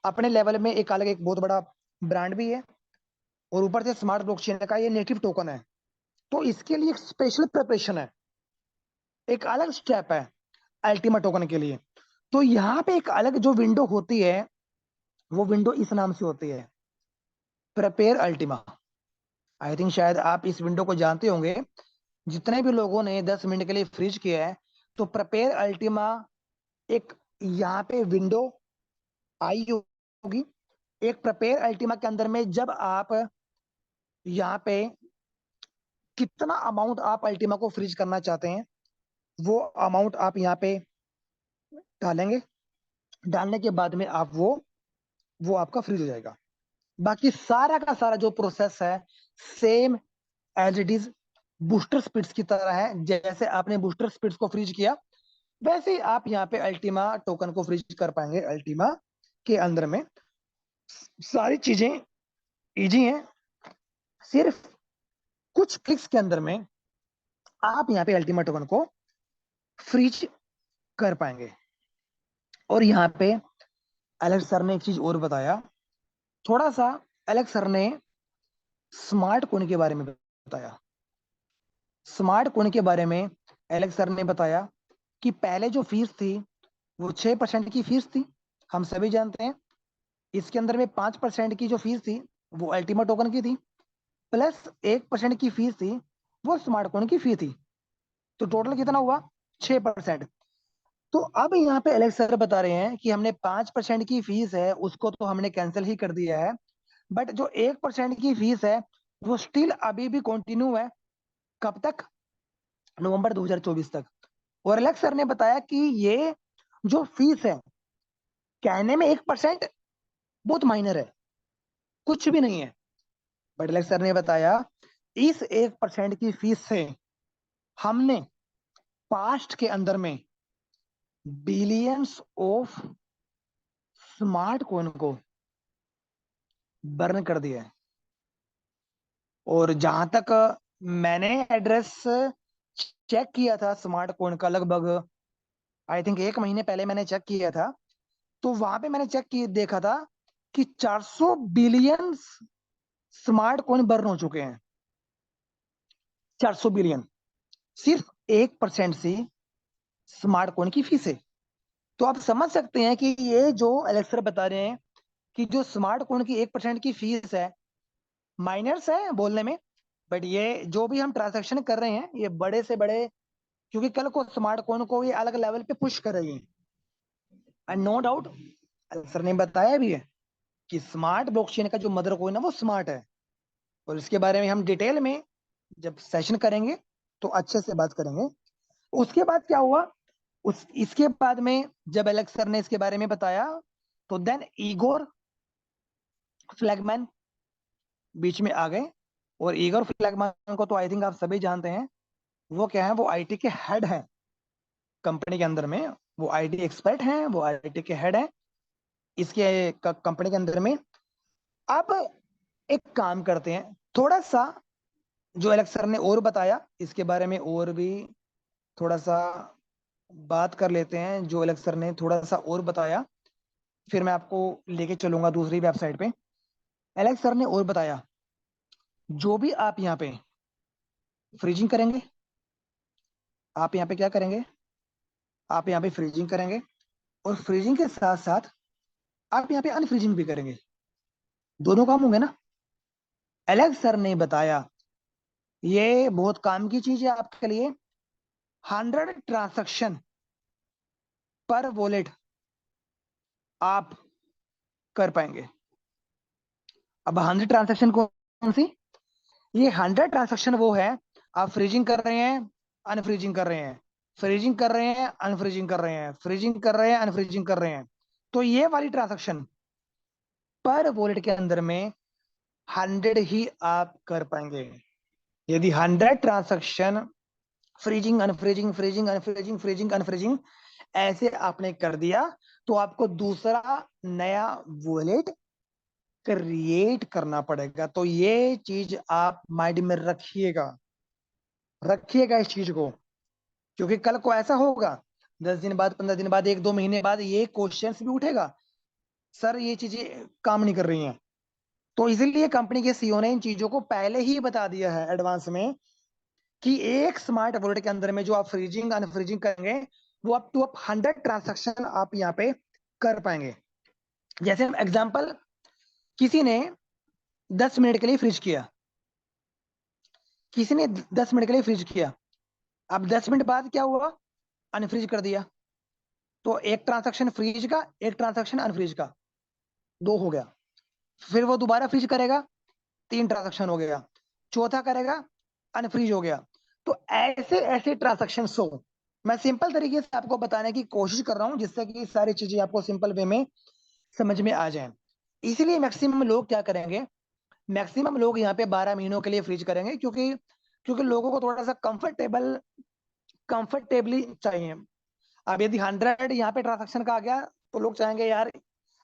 अपने लेवल में एक अलग एक बहुत बड़ा ब्रांड भी है, और ऊपर से स्मार्ट ब्लॉकचेन का ये नेटिव टोकन है। तो इसके लिए एक स्पेशल प्रिपरेशन है, एक अलग स्टेप है अल्टीमा टोकन के लिए। तो यहाँ पे एक अलग जो विंडो होती है, वो विंडो इस नाम से होती है, प्रिपेयर अल्टीमा। आई थिंक शायद आप इस विंडो को जानते होंगे। जितने भी लोगों ने 10 मिनट के लिए फ्रीज किया है, तो प्रिपेयर अल्टीमा एक यहाँ पे विंडो आई होगी। एक प्रिपेयर अल्टीमा के अंदर में जब आप यहाँ पे कितना अमाउंट आप अल्टीमा को फ्रीज करना चाहते हैं, वो अमाउंट आप यहाँ पे डालेंगे। डालने के बाद में आप वो आपका फ्रीज हो जाएगा। बाकी सारा का सारा जो प्रोसेस है same as it is booster spits की तरह है। जैसे आपने बूस्टर स्पिट्स को फ्रीज किया, वैसे ही आप यहाँ पे अल्टीमा टोकन को फ्रीज कर पाएंगे अल्टीमा के अंदर में। सारी चीजें इजी हैं। सिर्फ कुछ क्लिक्स के अंदर में आप यहाँ पे अल्टीमा टोकन को फ्रीज कर पाएंगे। और यहाँ पे एलेक्स सर ने एक चीज और बताया, थोड़ा सा। एलेक्स सर ने स्मार्ट कोइन के बारे में बताया। स्मार्ट कोइन के बारे में एलेक्स सर ने बताया कि पहले जो फीस थी वो 6% की फीस थी, हम सभी जानते हैं। इसके अंदर में 5% की जो फीस थी वो अल्टीमा टोकन की थी, प्लस 1% की फीस थी वो स्मार्ट कोइन की फीस थी। तो टोटल कितना हुआ? 6%। तो अब यहाँ पे एलेक्स सर बता रहे हैं कि हमने 5% की फीस है उसको तो हमने कैंसिल ही कर दिया है, बट जो 1% की फीस है वो स्टिल अभी भी कंटिन्यू है। कब तक? नवंबर 2024 तक। और एलेक्स सर ने बताया कि ये जो फीस है, कहने में 1% बहुत माइनर है, कुछ भी नहीं है, बट एलेक्स सर ने बताया इस 1% की फीस से हमने पास्ट के अंदर में बिलियंस ऑफ स्मार्ट कॉइन को बर्न कर दिया है। और जहां तक मैंने एड्रेस चेक किया था स्मार्ट कॉइन का, लगभग आई थिंक 1 महीने पहले मैंने चेक किया था, तो वहां पे मैंने चेक की देखा था कि 400 बिलियन स्मार्ट कॉइन बर्न हो चुके हैं। 400 बिलियन सिर्फ 1% से स्मार्ट कॉइन की फीस है। तो आप समझ सकते हैं कि ये जो एलेक्सर बता रहे हैं कि जो स्मार्ट कॉइन की 1% की फीस है, माइनर्स है बोलने में, बट ये जो भी हम ट्रांजेक्शन कर रहे हैं ये बड़े से बड़े, क्योंकि कल को स्मार्ट कॉइन को ये अलग लेवल पे पुश करेगी। एंड नो डाउट सर ने बताया भी है कि स्मार्ट ब्लॉकचेन का जो मदर कॉइन है वो स्मार्ट है। और इसके बारे में हम डिटेल में जब सेशन करेंगे तो अच्छे से बात करेंगे। उसके बाद क्या हुआ? इसके बाद में जब एलेक्स सर ने इसके बारे में बताया, तो देन ईगोर फ्लैगमैन बीच में आ गए। और ईगोर फ्लैगमैन को तो आई थिंक आप सभी जानते हैं। वो क्या है? वो आईटी के हेड हैं कंपनी के अंदर में। वो आईटी एक्सपर्ट हैं, वो आईटी के हेड हैं इसके कंपनी के अंदर में। अब एक काम करते हैं, थोड़ा सा जो एलेक्स सर ने और बताया इसके बारे में और भी थोड़ा सा बात कर लेते हैं। जो एलेक्स सर ने थोड़ा सा और बताया, फिर मैं आपको लेके चलूंगा दूसरी वेबसाइट पे। एलेक्स सर ने और बताया, जो भी आप यहाँ पे फ्रीजिंग करेंगे, आप यहाँ पे क्या करेंगे? आप यहाँ पे फ्रीजिंग करेंगे, और फ्रीजिंग के साथ साथ आप यहाँ पे अनफ्रीजिंग भी करेंगे। दोनों काम होंगे ना? एलेक्स सर ने बताया ये बहुत काम की चीज है आपके लिए। 100 ट्रांजैक्शन पर वॉलेट आप कर पाएंगे। अब 100 ट्रांजैक्शन कौन सी? ये 100 ट्रांजैक्शन वो है, आप फ्रीजिंग कर रहे हैं, अनफ्रीजिंग कर रहे हैं, फ्रीजिंग कर रहे हैं, अनफ्रीजिंग कर रहे हैं, फ्रीजिंग कर रहे हैं, अनफ्रीजिंग कर रहे हैं। तो ये वाली ट्रांजैक्शन पर वॉलेट के अंदर में 100 ही आप कर पाएंगे। यदि 100 transaction freezing unfreezing freezing unfreezing freezing unfreezing ऐसे आपने कर दिया, तो आपको दूसरा नया वॉलेट क्रिएट करना पड़ेगा। तो ये चीज आप माइंड में रखिएगा, रखिएगा इस चीज को। क्योंकि कल को ऐसा होगा, 10 दिन बाद, 15 दिन बाद, 1-2 महीने बाद ये क्वेश्चन भी उठेगा, सर ये चीजें काम नहीं कर रही हैं। तो इसीलिए कंपनी के सीईओ ने इन चीजों को पहले ही बता दिया है एडवांस में कि एक स्मार्ट वॉलेट के अंदर में जो आप फ्रीजिंग अनफ्रीजिंग करेंगे, वो अप टू 100 ट्रांजेक्शन आप यहाँ पे कर पाएंगे। जैसे एग्जांपल, किसी ने 10 मिनट के लिए फ्रीज किया, किसी ने 10 मिनट के लिए फ्रीज किया, अब 10 मिनट बाद क्या हुआ? अनफ्रीज कर दिया। तो एक ट्रांजैक्शन फ्रीज का, एक ट्रांजैक्शन अनफ्रीज का, 2 हो गया। फिर वो दोबारा फ्रीज करेगा, 3 ट्रांजैक्शन हो गया। चौथा करेगा, अनफ्रीज हो गया। तो ऐसे ऐसे ट्रांजैक्शन हो। मैं सिंपल तरीके से आपको बताने की कोशिश कर रहा हूं, जिससे कि सारी चीजें आपको सिंपल वे में समझ में आ जाए। इसीलिए मैक्सिमम लोग क्या करेंगे, मैक्सिमम लोग यहाँ पे 12 महीनों के लिए फ्रीज करेंगे, क्योंकि क्योंकि लोगों को थोड़ा सा कंफर्टेबली चाहिए। अब यदि 100 यहाँ पे ट्रांजेक्शन का आ गया, तो लोग चाहेंगे यार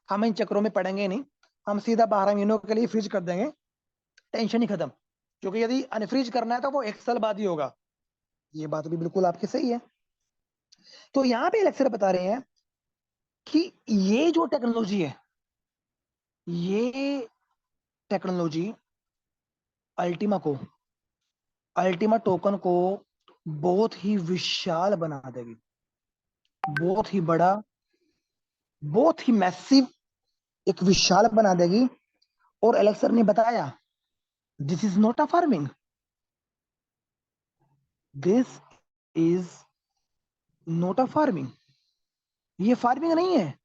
हम इन चक्रों में पड़ेंगे नहीं, हम सीधा 12 महीनों के लिए फ्रीज कर देंगे, टेंशन ही खत्म। क्योंकि यदि अनफ्रीज करना है तो वो 1 साल बाद ही होगा। ये बात भी बिल्कुल आपकी सही है। तो यहाँ पे लेक्चर बता रहे हैं कि ये जो टेक्नोलॉजी है, ये टेक्नोलॉजी अल्टीमा टोकन को बहुत ही विशाल बना देगी, बहुत ही बड़ा, बहुत ही मैसिव, एक विशाल बना देगी। और एलेक्सर ने बताया, this is not a farming, this is not a farming, ये फार्मिंग नहीं है,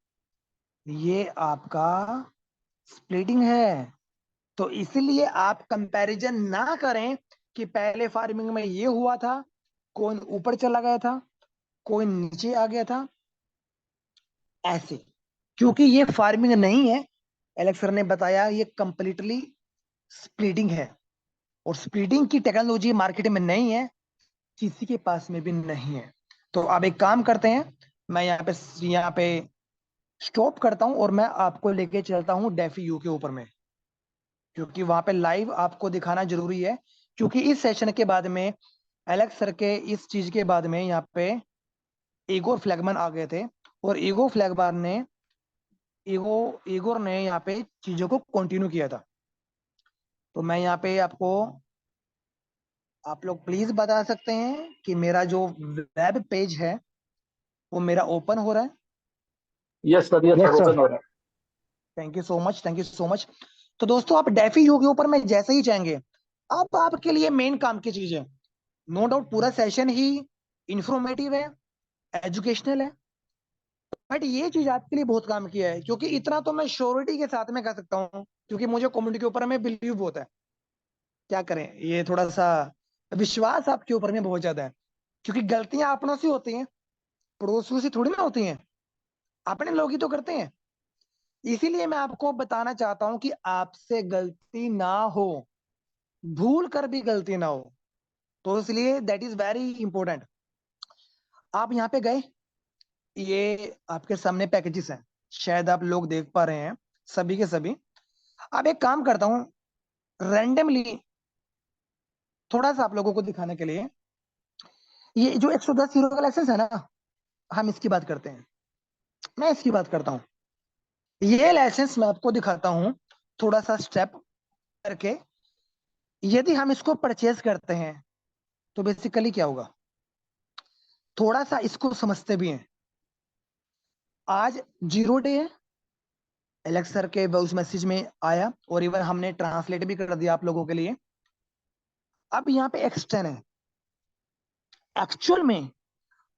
ये आपका स्प्लिटिंग है। तो इसीलिए आप कंपैरिजन ना करें कि पहले फार्मिंग में ये हुआ था, कोई ऊपर चला गया था, कोई नीचे आ गया था, ऐसे। क्योंकि ये फार्मिंग नहीं है, एलेक्सर ने बताया ये कंप्लीटली स्प्लिटिंग है। और स्प्लिटिंग की टेक्नोलॉजी मार्केट में नहीं है, किसी के पास में भी नहीं है। तो अब एक काम करते हैं, मैं यहाँ पे स्टॉप करता हूं और मैं आपको लेके चलता हूं डेफी यू के ऊपर में, क्योंकि वहां पे लाइव आपको दिखाना जरूरी है। क्योंकि इस सेशन के बाद में, एलेक्स सर के इस चीज के बाद में, यहाँ पे इगोर फ्लैगमैन आ गए थे। और ईगो इगोर ने यहाँ पे चीजों को कंटिन्यू किया था। तो मैं यहाँ पे आपको, आप लोग प्लीज बता सकते हैं कि मेरा जो वेब पेज है वो मेरा ओपन हो रहा है? Yes sir, yes yes sir, sir. Open हो रहा है। Thank you so much, thank you so much. तो दोस्तों, आप डेफी यू के ऊपर में जैसे ही चाहेंगे, अब आपके लिए मेन काम की चीज है। नो डाउट पूरा सेशन ही इंफॉर्मेटिव है, एजुकेशनल है, बट ये चीज आपके लिए बहुत काम किया है। क्योंकि इतना तो मैं श्योरिटी के साथ में कह सकता हूँ, क्योंकि मुझे कम्युनिटी के ऊपर में बिलीव बहुत है। क्या करें, ये थोड़ा सा विश्वास आपके ऊपर में बहुत ज्यादा है। क्योंकि गलतियां अपनों से होती हैं, पड़ोसियों से थोड़ी ना होती हैं, अपने लोग ही तो करते हैं। इसीलिए मैं आपको बताना चाहता हूं कि आपसे गलती ना हो, भूल कर भी गलती ना हो। तो इसलिए दैट इज वेरी इंपॉर्टेंट। आप यहाँ पे गए, ये आपके सामने पैकेजेस हैं, शायद आप लोग देख पा रहे हैं, सभी के सभी। अब एक काम करता हूँ, रैंडमली थोड़ा सा आप लोगों को दिखाने के लिए, ये जो 110 यूरो का लाइसेंस है ना, हम इसकी बात करते हैं, मैं इसकी बात करता हूँ। ये लाइसेंस मैं आपको दिखाता हूँ थोड़ा सा स्टेप करके। यदि हम इसको परचेज करते हैं तो बेसिकली क्या होगा, थोड़ा सा इसको समझते भी हैं। आज 0 डे है, एलेक्स सर के उस मैसेज में आया, और इवन हमने ट्रांसलेट भी कर दिया आप लोगों के लिए। अब यहाँ पे एक्सटेन है, एक्चुअल में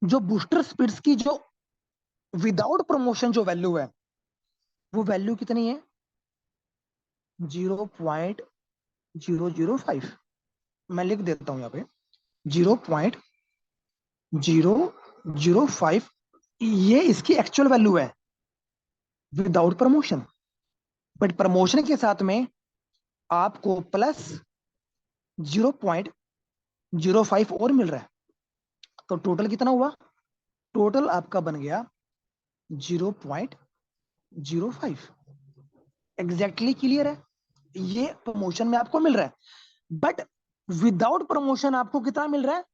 जो बूस्टर स्पीड्स की जो विदाउट प्रमोशन जो वैल्यू है, वो वैल्यू कितनी है, 0.005। मैं लिख देता हूं यहाँ पे, 0.005, ये इसकी एक्चुअल वैल्यू है विदाउट प्रमोशन। बट प्रमोशन के साथ में आपको प्लस 0.05 और मिल रहा है। तो टोटल कितना हुआ, टोटल आपका बन गया 0.05। एग्जैक्टली क्लियर है, ये प्रमोशन में आपको मिल रहा है। बट विदाउट प्रमोशन आपको कितना मिल रहा है,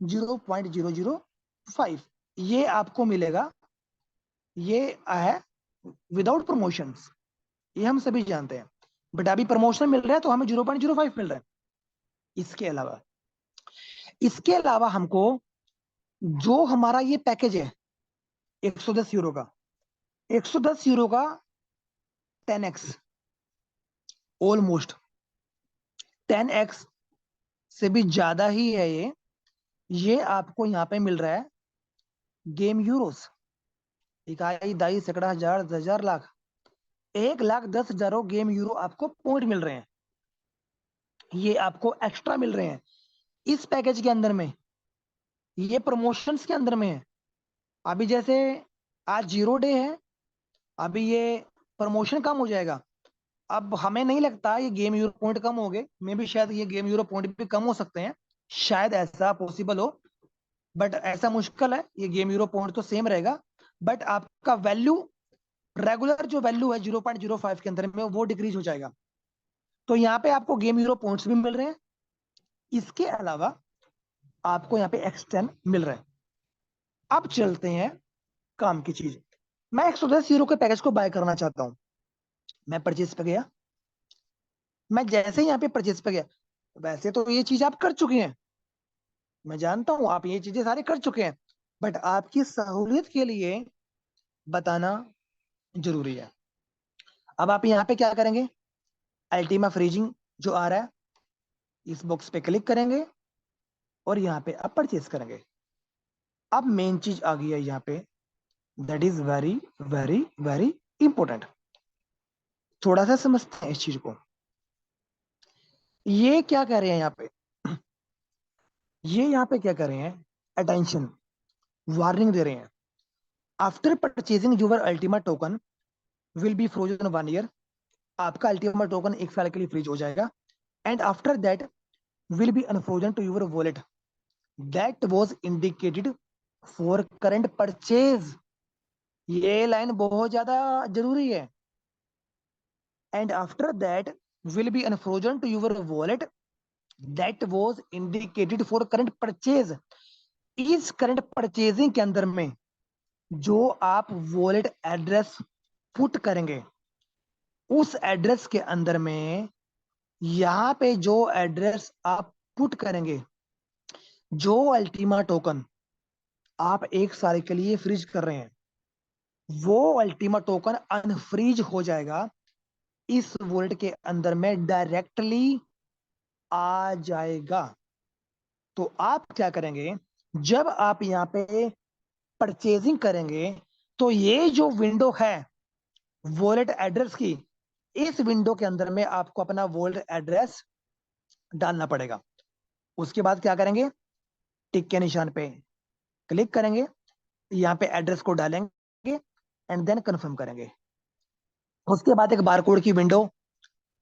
0.005। ये आपको मिलेगा, ये है विदाउट प्रमोशंस, ये हम सभी जानते हैं। बट अभी प्रमोशन मिल रहा है तो हमें 0.05 मिल रहा है। इसके अलावा हमको जो हमारा ये पैकेज है 110 यूरो का, 110 यूरो का 10x, ऑलमोस्ट 10x से भी ज्यादा ही है ये आपको यहाँ पे मिल रहा है गेम यूरोस। इकाई, दाई, सैकड़ा, हजार, 10,000, लाख, 1,10,000 गेम यूरो आपको पॉइंट मिल रहे हैं। ये आपको एक्स्ट्रा मिल रहे हैं इस पैकेज के अंदर में, ये प्रमोशंस के अंदर में है। अभी जैसे आज 0 डे है, अभी ये प्रमोशन कम हो जाएगा। अब हमें नहीं लगता ये गेम यूरो पॉइंट कम हो गए, मे भी शायद ये गेम यूरो पॉइंट भी कम हो सकते हैं, शायद ऐसा पॉसिबल हो, बट ऐसा मुश्किल है। ये गेम यूरो पॉइंट तो सेम रहेगा, बट आपका वैल्यू, रेगुलर जो वैल्यू है 0.05 के अंदर में, वो डिक्रीज हो जाएगा। तो यहाँ पे आपको गेम यूरो पॉइंट्स भी मिल रहे हैं, इसके अलावा आपको यहाँ पे एक्सटेंड मिल रहा है। अब चलते हैं काम की चीज। मैं 110 यूरो के पैकेज को बाय करना चाहता हूँ। मैं परचेज पे गया, मैं जैसे ही यहाँ पे परचेज पे गया, वैसे तो ये चीज आप कर चुके हैं, मैं जानता हूं आप ये चीजें सारे कर चुके हैं, बट आपकी सहूलियत के लिए बताना जरूरी है। अब आप यहाँ पे क्या करेंगे, अल्टीमा फ्रीजिंग जो आ रहा है, इस बॉक्स पे क्लिक करेंगे और यहाँ पे आप परचेज करेंगे। अब मेन चीज आ गई है यहाँ पे, that is very very very important. थोड़ा सा समझते हैं इस चीज को। ये क्या कह रहे हैं यहाँ पे, ये यहाँ पे क्या कर रहे हैं, अटेंशन, वार्निंग दे रहे हैं। After purchasing your Ultima token will be frozen 1 year, आपका अल्टीमा टोकन 1 साल के लिए फ्रीज हो जाएगा। And after that will be unfrozen to your wallet that was indicated for current purchase. ये लाइन बहुत ज्यादा जरूरी है। And after that will be unfrozen to your wallet that was indicated for current purchase. इस current purchasing के अंदर में जो आप वॉलेट एड्रेस पुट करेंगे, उस एड्रेस के अंदर में, यहाँ पे जो एड्रेस आप पुट करेंगे, जो अल्टीमा टोकन आप 1 साल के लिए फ्रीज कर रहे हैं, वो अल्टीमा टोकन अनफ्रीज हो जाएगा, इस वॉलेट के अंदर में डायरेक्टली आ जाएगा। तो आप क्या करेंगे, जब आप यहाँ पे परचेजिंग करेंगे, तो ये जो विंडो है वॉलेट एड्रेस की, इस विंडो के अंदर में आपको अपना वॉलेट एड्रेस डालना पड़ेगा। उसके बाद क्या करेंगे, टिक के निशान पे क्लिक करेंगे, यहाँ पे एड्रेस को डालेंगे एंड देन कंफर्म करेंगे। उसके बाद एक बारकोड की विंडो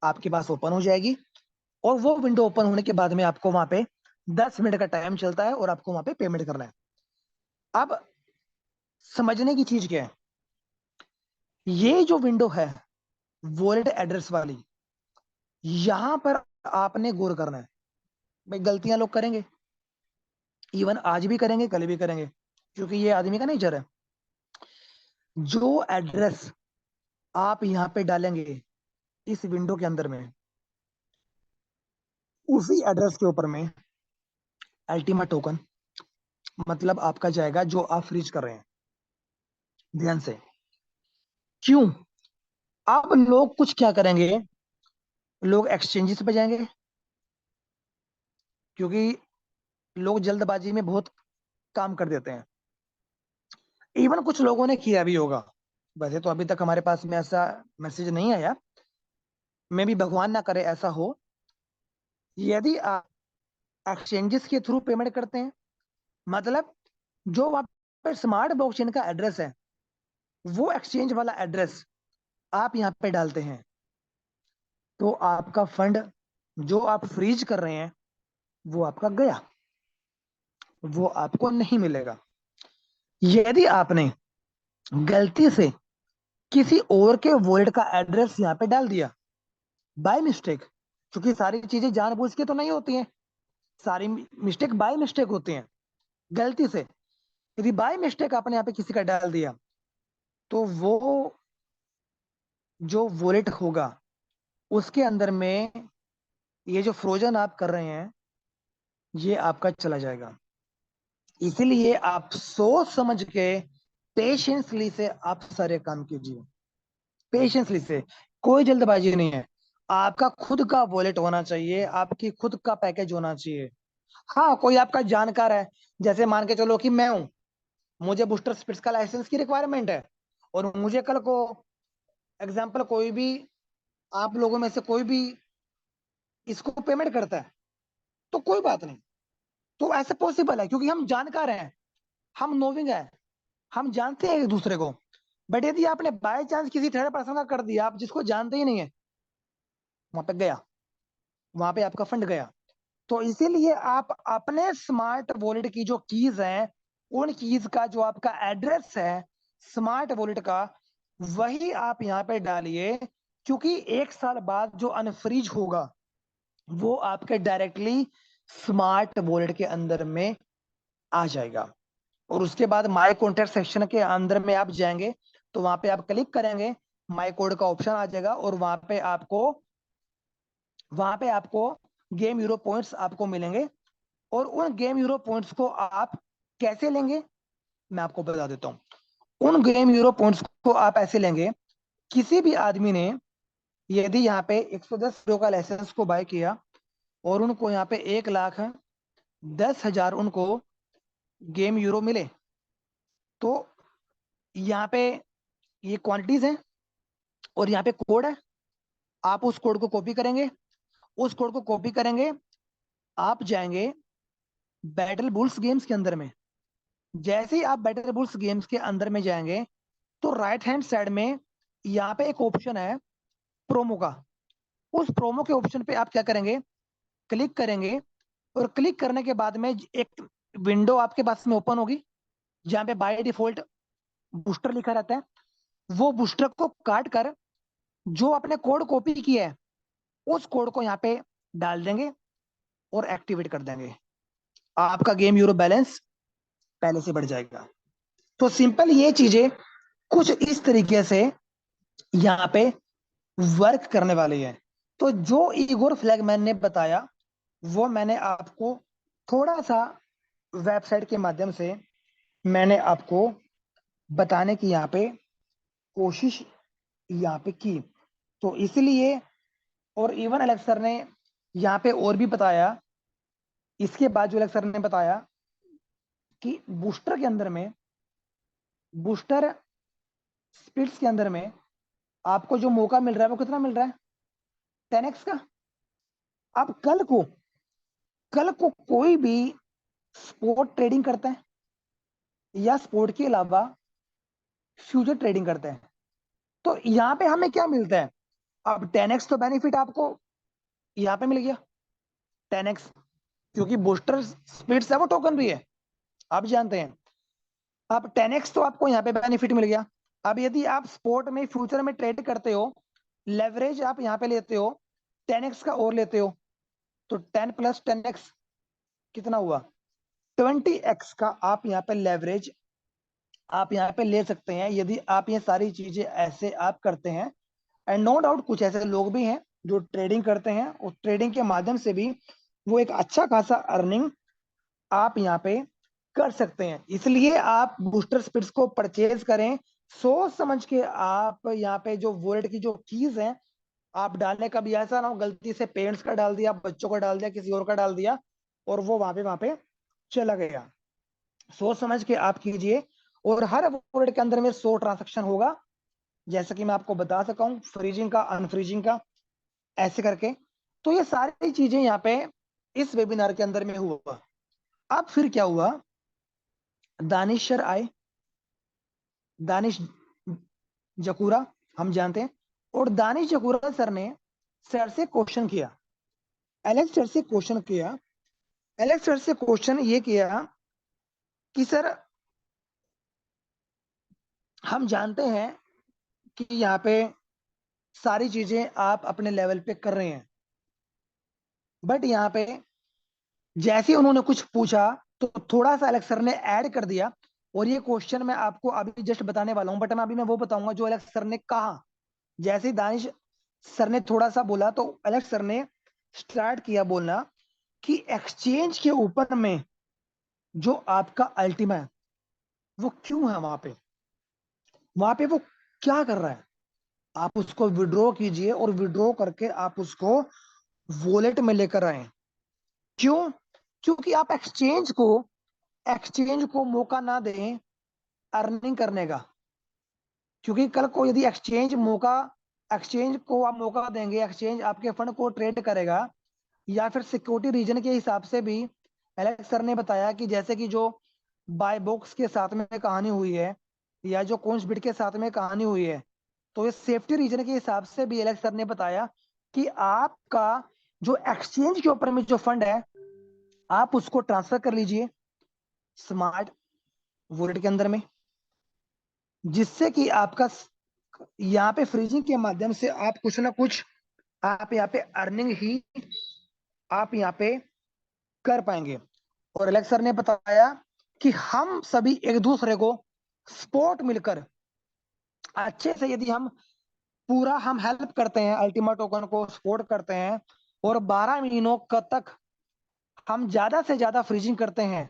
आपके पास ओपन हो जाएगी, और वो विंडो ओपन होने के बाद में आपको वहां पे 10 मिनट का टाइम चलता है और आपको वहां पे पेमेंट करना है। अब समझने की चीज क्या है, ये जो विंडो है वॉलेट एड्रेस वाली, यहां पर आपने गौर करना है। भाई गलतियां लोग करेंगे, इवन आज भी करेंगे, कल भी करेंगे, क्योंकि ये आदमी का नेचर है। जो एड्रेस आप यहाँ पे डालेंगे इस विंडो के अंदर में, उसी एड्रेस के ऊपर में अल्टीमा टोकन, मतलब आपका जाएगा जो आप फ्रीज कर रहे हैं। ध्यान से, क्यों, अब लोग कुछ क्या करेंगे, लोग एक्सचेंजेस पे जाएंगे, क्योंकि लोग जल्दबाजी में बहुत काम कर देते हैं। इवन कुछ लोगों ने किया भी होगा, वैसे तो अभी तक हमारे पास में ऐसा मैसेज नहीं आया, मैं भी भगवान ना करे ऐसा हो। यदि आप एक्सचेंजेस के थ्रू पेमेंट करते हैं, मतलब जो वहां पर स्मार्ट ब्लॉकचेन का एड्रेस है, वो एक्सचेंज वाला एड्रेस आप यहाँ पे डालते हैं, तो आपका फंड जो आप फ्रीज कर रहे हैं वो आपका गया, वो आपको नहीं मिलेगा। यदि आपने गलती से किसी और के वॉलेट का एड्रेस यहाँ पे डाल दिया बाय मिस्टेक, क्योंकि सारी चीजें जानबूझ के तो नहीं होती हैं, सारी मिस्टेक बाय मिस्टेक होती हैं, गलती से यदि बाय मिस्टेक आपने यहाँ पे किसी का डाल दिया, तो वो जो वॉलेट होगा उसके अंदर में ये जो फ्रोजन आप कर रहे हैं, ये आपका चला जाएगा। इसीलिए आप सोच समझ के पेशेंसली से आप सारे काम कीजिए, पेशेंसली से, कोई जल्दबाजी नहीं है। आपका खुद का वॉलेट होना चाहिए, आपकी खुद का पैकेज होना चाहिए। हाँ, कोई आपका जानकार है, जैसे मान के चलो कि मैं हूं, मुझे बूस्टर स्पिरिट्स का लाइसेंस की रिक्वायरमेंट है, और मुझे कल को एग्जाम्पल कोई भी आप लोगों में से कोई भी इसको पेमेंट करता है तो कोई बात नहीं, तो ऐसे पॉसिबल है क्योंकि हम जानकार हैं, हम नोविंग है, हम जानते हैं एक दूसरे को। बट यदि आपने बाय चांस किसी थर्ड पर्सन का कर दिया, आप जिसको जानते ही नहीं है, वहां पे गया, वहां पे आपका फंड गया। तो इसीलिए आप अपने स्मार्ट वॉलेट की जो कीज हैं, उन कीज का जो आपका एड्रेस है स्मार्ट वॉलेट का, वही आप यहाँ पे डालिए, क्योंकि 1 साल बाद जो अनफ्रीज होगा वो आपके डायरेक्टली स्मार्ट वॉलेट के अंदर में आ जाएगा। और उसके बाद माई कॉन्टैक्ट सेक्शन के अंदर में आप जाएंगे तो वहां पे आप क्लिक करेंगे, माई कोड का ऑप्शन आ जाएगा, और वहां पे आपको गेम यूरो पॉइंट्स आपको मिलेंगे। और उन गेम यूरो पॉइंट्स को आप कैसे लेंगे, मैं आपको बता देता हूँ। उन गेम यूरो पॉइंट्स को आप ऐसे लेंगे, किसी भी आदमी ने यदि यहाँ पे 110 यूरो का लाइसेंस को बाय किया और उनको यहाँ पे 1,10,000 उनको गेम यूरो मिले, तो यहाँ पे ये क्वांटिटीज हैं और यहाँ पे कोड है। आप उस कोड को कॉपी करेंगे, उस कोड को कॉपी करेंगे, आप जाएंगे बैटल बुल्स गेम्स के अंदर में। जैसे ही आप बैटल बुल्स गेम्स के अंदर में जाएंगे तो राइट हैंड साइड में यहाँ पे एक ऑप्शन है प्रोमो का। उस प्रोमो के ऑप्शन पे आप क्या करेंगे, क्लिक करेंगे, और क्लिक करने के बाद में एक विंडो आपके पास में ओपन होगी जहाँ पे बाय डिफॉल्ट बूस्टर लिखा रहता है। वो बूस्टर को काट कर जो आपने कोड कॉपी किया है उस कोड को यहाँ पे डाल देंगे और एक्टिवेट कर देंगे, आपका गेम यूरो बैलेंस पहले से बढ़ जाएगा। तो सिंपल ये चीजें कुछ इस तरीके से यहाँ पे वर्क करने वाली है। तो जो इगोर फ्लैगमैन ने बताया वो मैंने आपको थोड़ा सा वेबसाइट के माध्यम से मैंने आपको बताने की यहाँ पे कोशिश यहाँ पे की। तो इसलिए, और इवन अलेक्स सर ने यहाँ पे और भी बताया, इसके बाद जो अलेक्स सर ने बताया कि बूस्टर के अंदर में, बूस्टर स्पिट्स के अंदर में आपको जो मौका मिल रहा है वो कितना मिल रहा है, 10x का। अब कल को कोई भी स्पोर्ट ट्रेडिंग करता है या स्पोर्ट के अलावा फ्यूचर ट्रेडिंग करते हैं, तो यहाँ पे हमें क्या मिलता है। अब 10x तो बेनिफिट आपको यहाँ पे मिल गया, 10x, क्योंकि बूस्टर स्पीड्स है वो टोकन भी है, आप जानते हैं। अब 10x तो आपको यहाँ पे बेनिफिट मिल गया। अब यदि आप स्पोर्ट में फ्यूचर में ट्रेड करते हो, लेवरेज आप यहाँ पे लेते हो, 10x का और लेते हो, तो 10 + 10x कितना हुआ, 20x का आप यहाँ पे लेवरेज आप यहाँ पे ले सकते हैं यदि आप ये सारी चीजें ऐसे आप करते हैं। एंड नो डाउट कुछ ऐसे लोग भी हैं जो ट्रेडिंग करते हैं, और ट्रेडिंग के माध्यम से भी वो एक अच्छा खासा अर्निंग आप यहाँ पे कर सकते हैं। इसलिए आप बूस्टर स्पिट्स को परचेज करें, सोच समझ के। आप यहाँ पे जो वॉलेट की जो कीज है आप डालने, कभी ऐसा ना हो गलती से पेरेंट्स का डाल दिया, बच्चों का डाल दिया, किसी और का डाल दिया और वो वहां पे चला गया। सोच समझ के आप कीजिए। और हर वॉलेट के अंदर में 100 ट्रांजेक्शन होगा, जैसा कि मैं आपको बता सका हूँ, फ्रीजिंग का, अनफ्रीजिंग का, ऐसे करके। तो ये सारी चीजें यहाँ पे इस वेबिनार के अंदर में हुआ। अब फिर क्या हुआ, दानिश सर आए, दानिश जकूरा, हम जानते हैं। और दानिश जकूरा सर ने सर से क्वेश्चन किया, एलेक्स सर से क्वेश्चन किया। एलेक्स सर से क्वेश्चन ये किया कि सर हम जानते हैं कि यहाँ पे सारी चीजें आप अपने लेवल पे कर रहे हैं, बट यहाँ पे जैसे उन्होंने कुछ पूछा तो थोड़ा सा एलेक्स सर ने ऐड कर दिया। और ये क्वेश्चन मैं आपको अभी जस्ट बताने वाला हूँ, बट मैं अभी मैं वो बताऊंगा जो एलेक्स सर ने कहा। जैसे ही दानिश सर ने थोड़ा सा बोला तो एलेक्स सर ने स्टार्ट किया बोलना कि एक्सचेंज के ऊपर में जो आपका अल्टीमा है वो क्यों है वहां पे वो क्या कर रहा है, आप उसको विड्रॉ कीजिए और विड्रॉ करके आप उसको वॉलेट में लेकर आए। क्यों, क्योंकि आप एक्सचेंज को मौका ना दें अर्निंग करने का। क्योंकि कल को यदि एक्सचेंज को आप मौका देंगे, एक्सचेंज आपके फंड को ट्रेड करेगा, या फिर सिक्योरिटी रीजन के हिसाब से भी एलेक्स सर ने बताया कि जैसे कि जो बाय बॉक्स के साथ में कहानी हुई है या जो कोन्स बिट के साथ में कहानी हुई है, तो ये सेफ्टी रीजन के हिसाब से भी एलेक्स सर ने बताया कि आपका जो एक्सचेंज के ऊपर में जो फंड है आप उसको ट्रांसफर कर लीजिए स्मार्ट वॉलेट के अंदर में, जिससे कि आपका यहाँ पे फ्रीजिंग के माध्यम से आप कुछ ना कुछ आप यहाँ पे अर्निंग ही आप यहाँ पे कर पाएंगे। और एलेक्स सर ने बताया कि हम सभी एक दूसरे को सपोर्ट मिलकर अच्छे से यदि हम हेल्प करते हैं, अल्टीमा टोकन को सपोर्ट करते हैं और 12 महीनों तक हम ज्यादा से ज्यादा फ्रीजिंग करते हैं,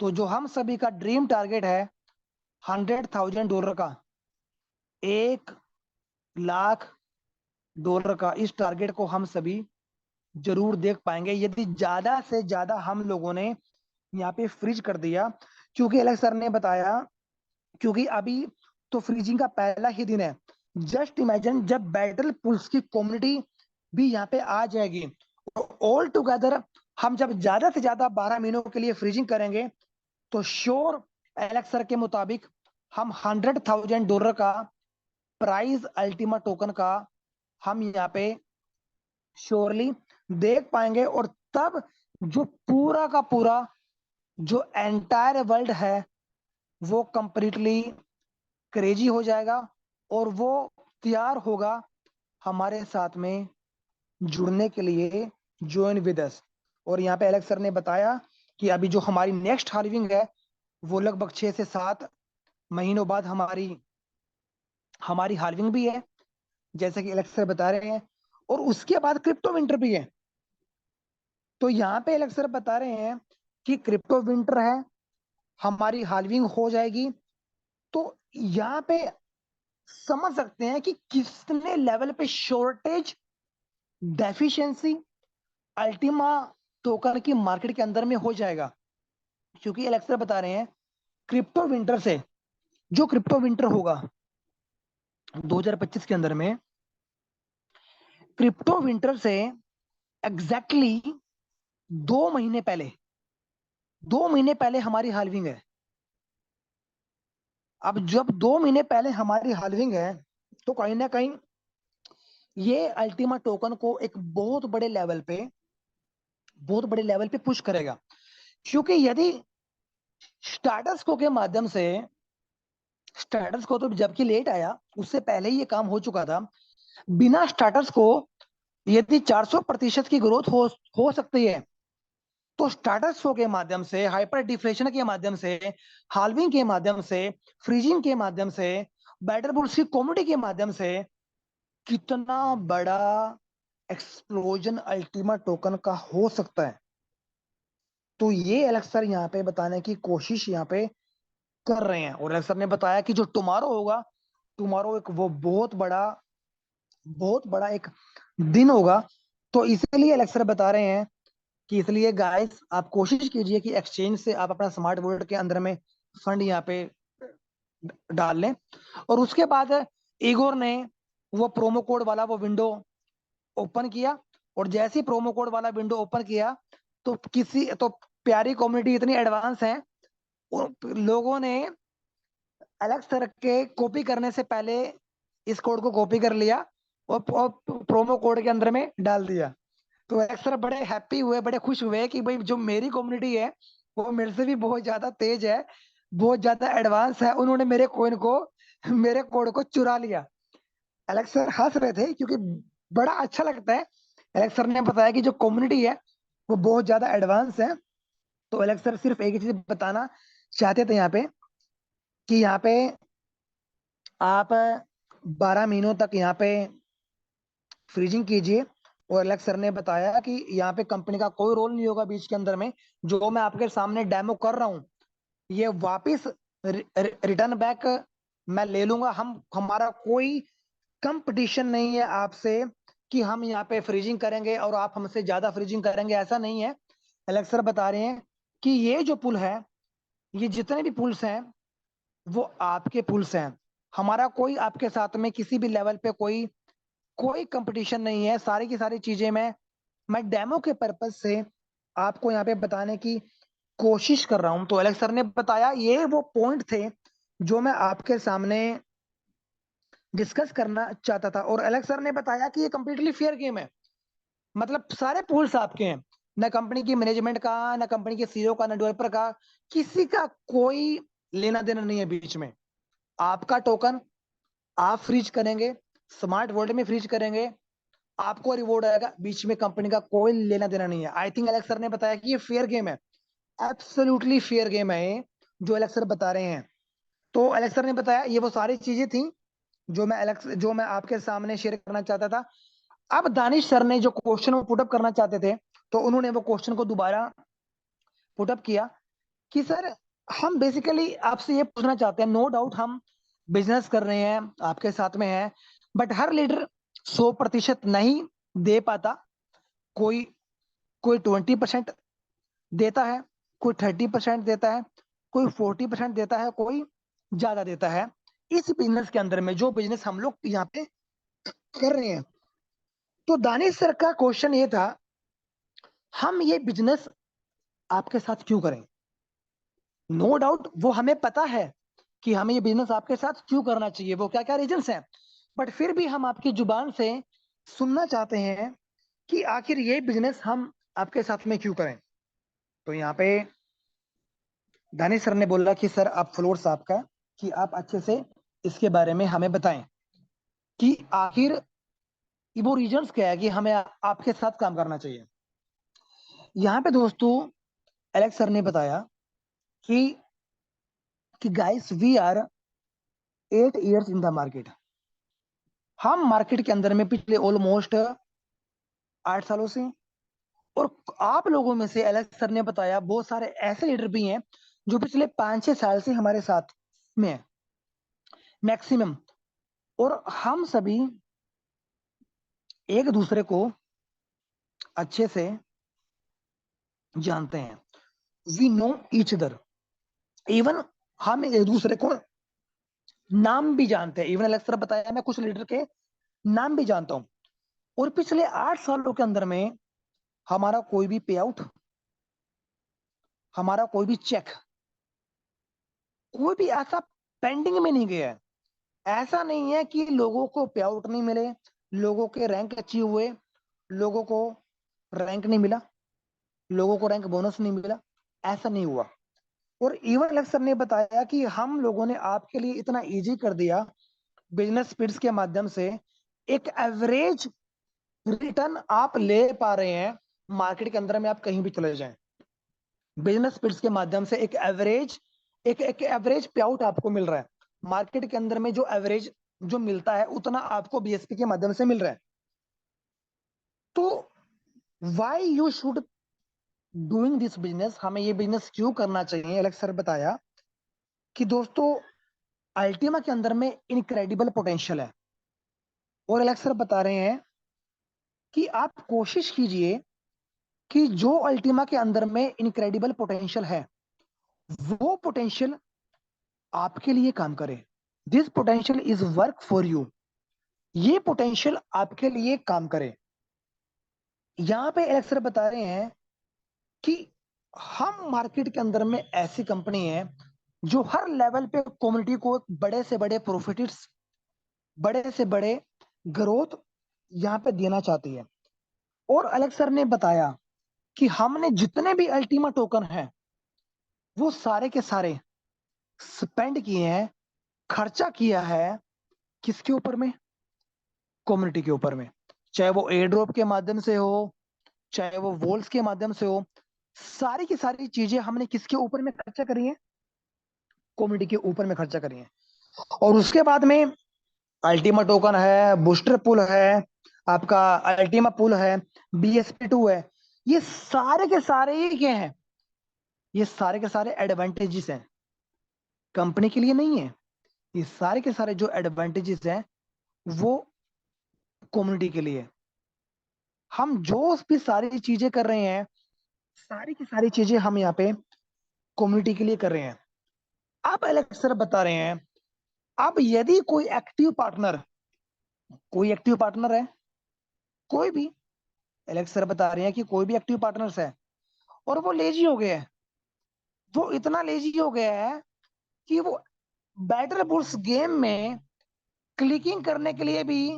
तो जो हम सभी का ड्रीम टारगेट है $100,000 का, $1,00,000 का, इस टारगेट को हम सभी जरूर देख पाएंगे यदि ज्यादा से ज्यादा हम लोगों ने यहाँ पे फ्रीज कर दिया। क्योंकि एलेक्स सर ने बताया, क्योंकि अभी तो फ्रीजिंग का पहला ही दिन है, जस्ट इमेजिन जब बैटल पुल्स की कम्युनिटी भी यहाँ पे आ जाएगी, ऑल टुगेदर हम जब ज्यादा से ज्यादा 12 महीनों के लिए फ्रीजिंग करेंगे, तो श्योर एलेक्स सर के मुताबिक हम $100,000 का प्राइज अल्टीमा टोकन का हम यहाँ पे श्योरली देख पाएंगे। और तब जो पूरा का पूरा जो एंटायर वर्ल्ड है वो कंप्लीटली क्रेजी हो जाएगा और वो तैयार होगा हमारे साथ में जुड़ने के लिए, ज्वाइन विद अस। और यहाँ पे एलेक्स सर ने बताया कि अभी जो हमारी नेक्स्ट हार्विंग है वो लगभग 6 से 7 महीनों बाद हमारी हमारी हार्विंग भी है, जैसे कि एलेक्स सर बता रहे हैं, और उसके बाद क्रिप्टो विंटर भी है। तो यहाँ पे एलेक्स सर बता रहे हैं कि क्रिप्टो विंटर है, हमारी हार्विंग हो जाएगी। तो यहाँ पे समझ सकते हैं कि कितने लेवल पे शॉर्टेज डेफिशिएंसी अल्टीमा टोकन की मार्केट के अंदर में हो जाएगा। क्योंकि एलेक्सर बता रहे हैं क्रिप्टो विंटर से, जो क्रिप्टो विंटर होगा 2025 के अंदर में, क्रिप्टो विंटर से एग्जैक्टली 2 महीने पहले हमारी हाल्विंग है। अब जब 2 महीने पहले हमारी हाल्विंग है, तो कहीं ना कहीं ये अल्टीमा टोकन को एक बहुत बड़े लेवल पे पुश करेगा। क्योंकि यदि स्टार्टस को के माध्यम से, स्टार्टस को तो जबकि लेट आया, उससे पहले ही ये काम हो चुका था, बिना स्टार्टस को यदि 400% की ग्रोथ हो सकती है, तो स्टार्टस शो के माध्यम से, हाइपर डिफ्लेशन के माध्यम से, हाल्विंग के माध्यम से, फ्रीजिंग के माध्यम से, बैटर बुल्स की कॉमेडी के माध्यम से कितना बड़ा एक्सप्लोजन अल्टीमा टोकन का हो सकता है। तो ये एलेक्स सर यहाँ पे बताने की कोशिश यहाँ पे कर रहे हैं। और एलेक्स सर ने बताया कि जो टुमारो होगा, टुमारो एक वो बहुत बड़ा एक दिन होगा। तो इसीलिए एलेक्स सर बता रहे हैं कि इसलिए गाइस आप कोशिश कीजिए कि एक्सचेंज से आप अपना स्मार्ट वॉलेट के अंदर में फंड यहाँ पे डाल लें। और उसके बाद इगोर ने वो प्रोमो कोड वाला वो विंडो ओपन किया, और जैसे ही प्रोमो कोड वाला विंडो ओपन किया, तो प्यारी कम्युनिटी इतनी एडवांस है, लोगों ने एलेक्स सर के कॉपी करने से पहले इस कोड को कॉपी कर लिया और प्रोमो कोड के अंदर में डाल दिया। तो अक्सर बड़े हैप्पी हुए, बड़े खुश हुए कि भाई जो मेरी कम्युनिटी है वो मेरे से भी बहुत ज्यादा तेज है, बहुत ज्यादा एडवांस है, उन्होंने मेरे कोइन को, मेरे कोड को चुरा लिया। एलेक्स सर हंस रहे थे क्योंकि बड़ा अच्छा लगता है। एलेक्स सर ने बताया कि जो कम्युनिटी है वो बहुत ज्यादा एडवांस है। तो एलेक्स सर सिर्फ एक ही चीज बताना चाहते थे यहाँ पे कि यहाँ पे आप 12 महीनों तक यहाँ पे फ्रीजिंग कीजिए। और एलेक्स सर ने बताया कि यहाँ पे कंपनी का कोई रोल नहीं होगा बीच के अंदर में, जो मैं आपके सामने डेमो कर रहा हूँ ये वापस रिटर्न बैक मैं ले लूंगा। हमारा कोई कंपटीशन नहीं है आपसे कि हम यहाँ पे फ्रीजिंग करेंगे और आप हमसे ज्यादा फ्रीजिंग करेंगे, ऐसा नहीं है। एलेक्स सर बता रहे हैं कि ये जो पुल है, ये जितने भी पुल्स हैं वो आपके पुल्स हैं, हमारा कोई आपके साथ में किसी भी लेवल पे कोई कोई कंपटीशन नहीं है। सारी की सारी चीजें मैं डेमो के पर्पज से आपको यहाँ पे बताने की कोशिश कर रहा हूं। तो एलेक्स सर ने बताया, ये वो पॉइंट थे जो मैं आपके सामने डिस्कस करना चाहता था। और एलेक्स सर ने बताया कि ये कंप्लीटली फेयर गेम है, मतलब सारे पूल्स आपके हैं, ना कंपनी की मैनेजमेंट का, ना कंपनी के सीईओ का, ना डेवलपर का, किसी का कोई लेना देना नहीं है बीच में। आपका टोकन आप फ्रीज करेंगे, स्मार्ट वॉलेट में फ्रीज करेंगे, आपको रिवॉर्ड आएगा, बीच में कंपनी का कोई लेना देना नहीं है। आई थिंक एलेक्स सर ने बताया कि ये फेयर गेम है, एब्सोल्युटली फेयर गेम है ये जो एलेक्स सर बता रहे हैं। तो एलेक्स सर ने बताया, ये वो सारी चीजें थी जो मैं आपके सामने शेयर करना चाहता था। अब दानिश सर ने जो क्वेश्चन वो पुटअप करना चाहते थे, तो उन्होंने वो क्वेश्चन को दोबारा पुटअप किया कि सर, हम बेसिकली आपसे ये पूछना चाहते हैं, नो डाउट हम बिजनेस कर रहे हैं, आपके साथ में है, बट हर लीडर 100% नहीं दे पाता। कोई कोई 20% देता है, कोई 30% देता है, कोई 40% देता है, कोई ज्यादा देता है। इस बिजनेस के अंदर में जो बिजनेस हम लोग यहाँ पे कर रहे हैं, तो दानिश सर का क्वेश्चन ये था, हम ये बिजनेस आपके साथ क्यों करें। नो डाउट वो हमें पता है कि हमें ये बिजनेस आपके साथ क्यों करना चाहिए, वो क्या क्या रीजंस हैं, बट फिर भी हम आपकी जुबान से सुनना चाहते हैं कि आखिर ये बिजनेस हम आपके साथ में क्यों करें। तो यहाँ पे दानिश सर ने बोला कि सर, आप फ्लोर आपका, कि आप अच्छे से इसके बारे में हमें बताएं कि आखिर वो रीजंस क्या है कि हमें आपके साथ काम करना चाहिए। यहाँ पे दोस्तों एलेक्स सर ने बताया कि guys, we are 8 years in the market. हम मार्केट के अंदर में पिछले ऑलमोस्ट 8 सालों से, और आप लोगों में से एलेक्स सर ने बताया बहुत सारे ऐसे लीडर भी हैं जो पिछले 5-6 साल से हमारे साथ में है मैक्सिमम। और हम सभी एक दूसरे को अच्छे से जानते हैं, we know each other. Even हम एक दूसरे को नाम भी जानते हैं। इवन एलेक्स सर बताया, मैं कुछ लीडर के नाम भी जानता हूं। और पिछले 8 सालों के अंदर में हमारा कोई भी पे आउट, हमारा कोई भी चेक, कोई भी ऐसा पेंडिंग में नहीं गया है। ऐसा नहीं है कि लोगों को पे आउट नहीं मिले, लोगों के रैंक अचीव हुए, लोगों को रैंक नहीं मिला, लोगों को रैंक बोनस नहीं मिला, ऐसा नहीं हुआ। और इवन अलग सर ने बताया कि हम लोगों ने आपके लिए इतना इजी कर दिया बिजनेस स्पीड्स के माध्यम से, एक एवरेज रिटर्न आप ले पा रहे हैं मार्केट के अंदर में, आप कहीं भी चले जाएं। बिजनेस स्पीड्स के माध्यम से एक एवरेज पे आउट आपको मिल रहा है मार्केट के अंदर में। जो एवरेज जो मिलता है उतना आपको बीएसपी के माध्यम से मिल रहा है। तो why you should doing this business, हमें ये बिजनेस क्यों करना चाहिए। एलेक्स सर बताया कि दोस्तों, अल्टीमा के अंदर में इनक्रेडिबल पोटेंशियल है। और एलेक्स सर बता रहे हैं कि आप कोशिश कीजिए कि जो अल्टीमा के अंदर में इनक्रेडिबल पोटेंशियल है, वो पोटेंशियल आपके लिए काम करे। This potential is work for you. ये पोटेंशियल आपके लिए काम करे। यहां पे एलेक्स सर बता रहे हैं कि हम मार्केट के अंदर में ऐसी कंपनी है जो हर लेवल पे कम्युनिटी को एक बड़े से बड़े प्रॉफिट्स, बड़े से बड़े ग्रोथ यहाँ पे देना चाहती है। और एलेक्स सर ने बताया कि हमने जितने भी अल्टीमा टोकन है, वो सारे के सारे स्पेंड किए हैं, खर्चा किया है, किसके ऊपर में, कम्युनिटी के ऊपर में। चाहे वो एयर ड्रॉप के माध्यम से हो, चाहे वो वॉल्स के माध्यम से हो, सारी की सारी चीजें हमने किसके ऊपर में खर्चा करी है, कम्युनिटी के ऊपर में खर्चा करी है। और उसके बाद में अल्टीमा टोकन है, बूस्टर पुल है, आपका अल्टीमा पुल है, BSP2 है। ये सारे के सारे ही क्या हैं, ये सारे के सारे एडवांटेजेस हैं, कंपनी के लिए नहीं है। ये सारे के सारे जो एडवांटेजेस हैं वो कम्युनिटी के लिए। हम जो भी सारी चीजें कर रहे हैं, सारी की सारी चीजें हम यहाँ पे कम्युनिटी के लिए कर रहे हैं। अब एलेक्स सर बता रहे हैं अब यदि कोई एक्टिव पार्टनर है, कोई भी, एलेक्स सर बता रहे हैं कि कोई भी एक्टिव पार्टनर्स है और वो लेजी हो गया है, वो इतना लेजी हो गया है कि वो बैटल बुल्स गेम में क्लिकिंग करने के लिए भी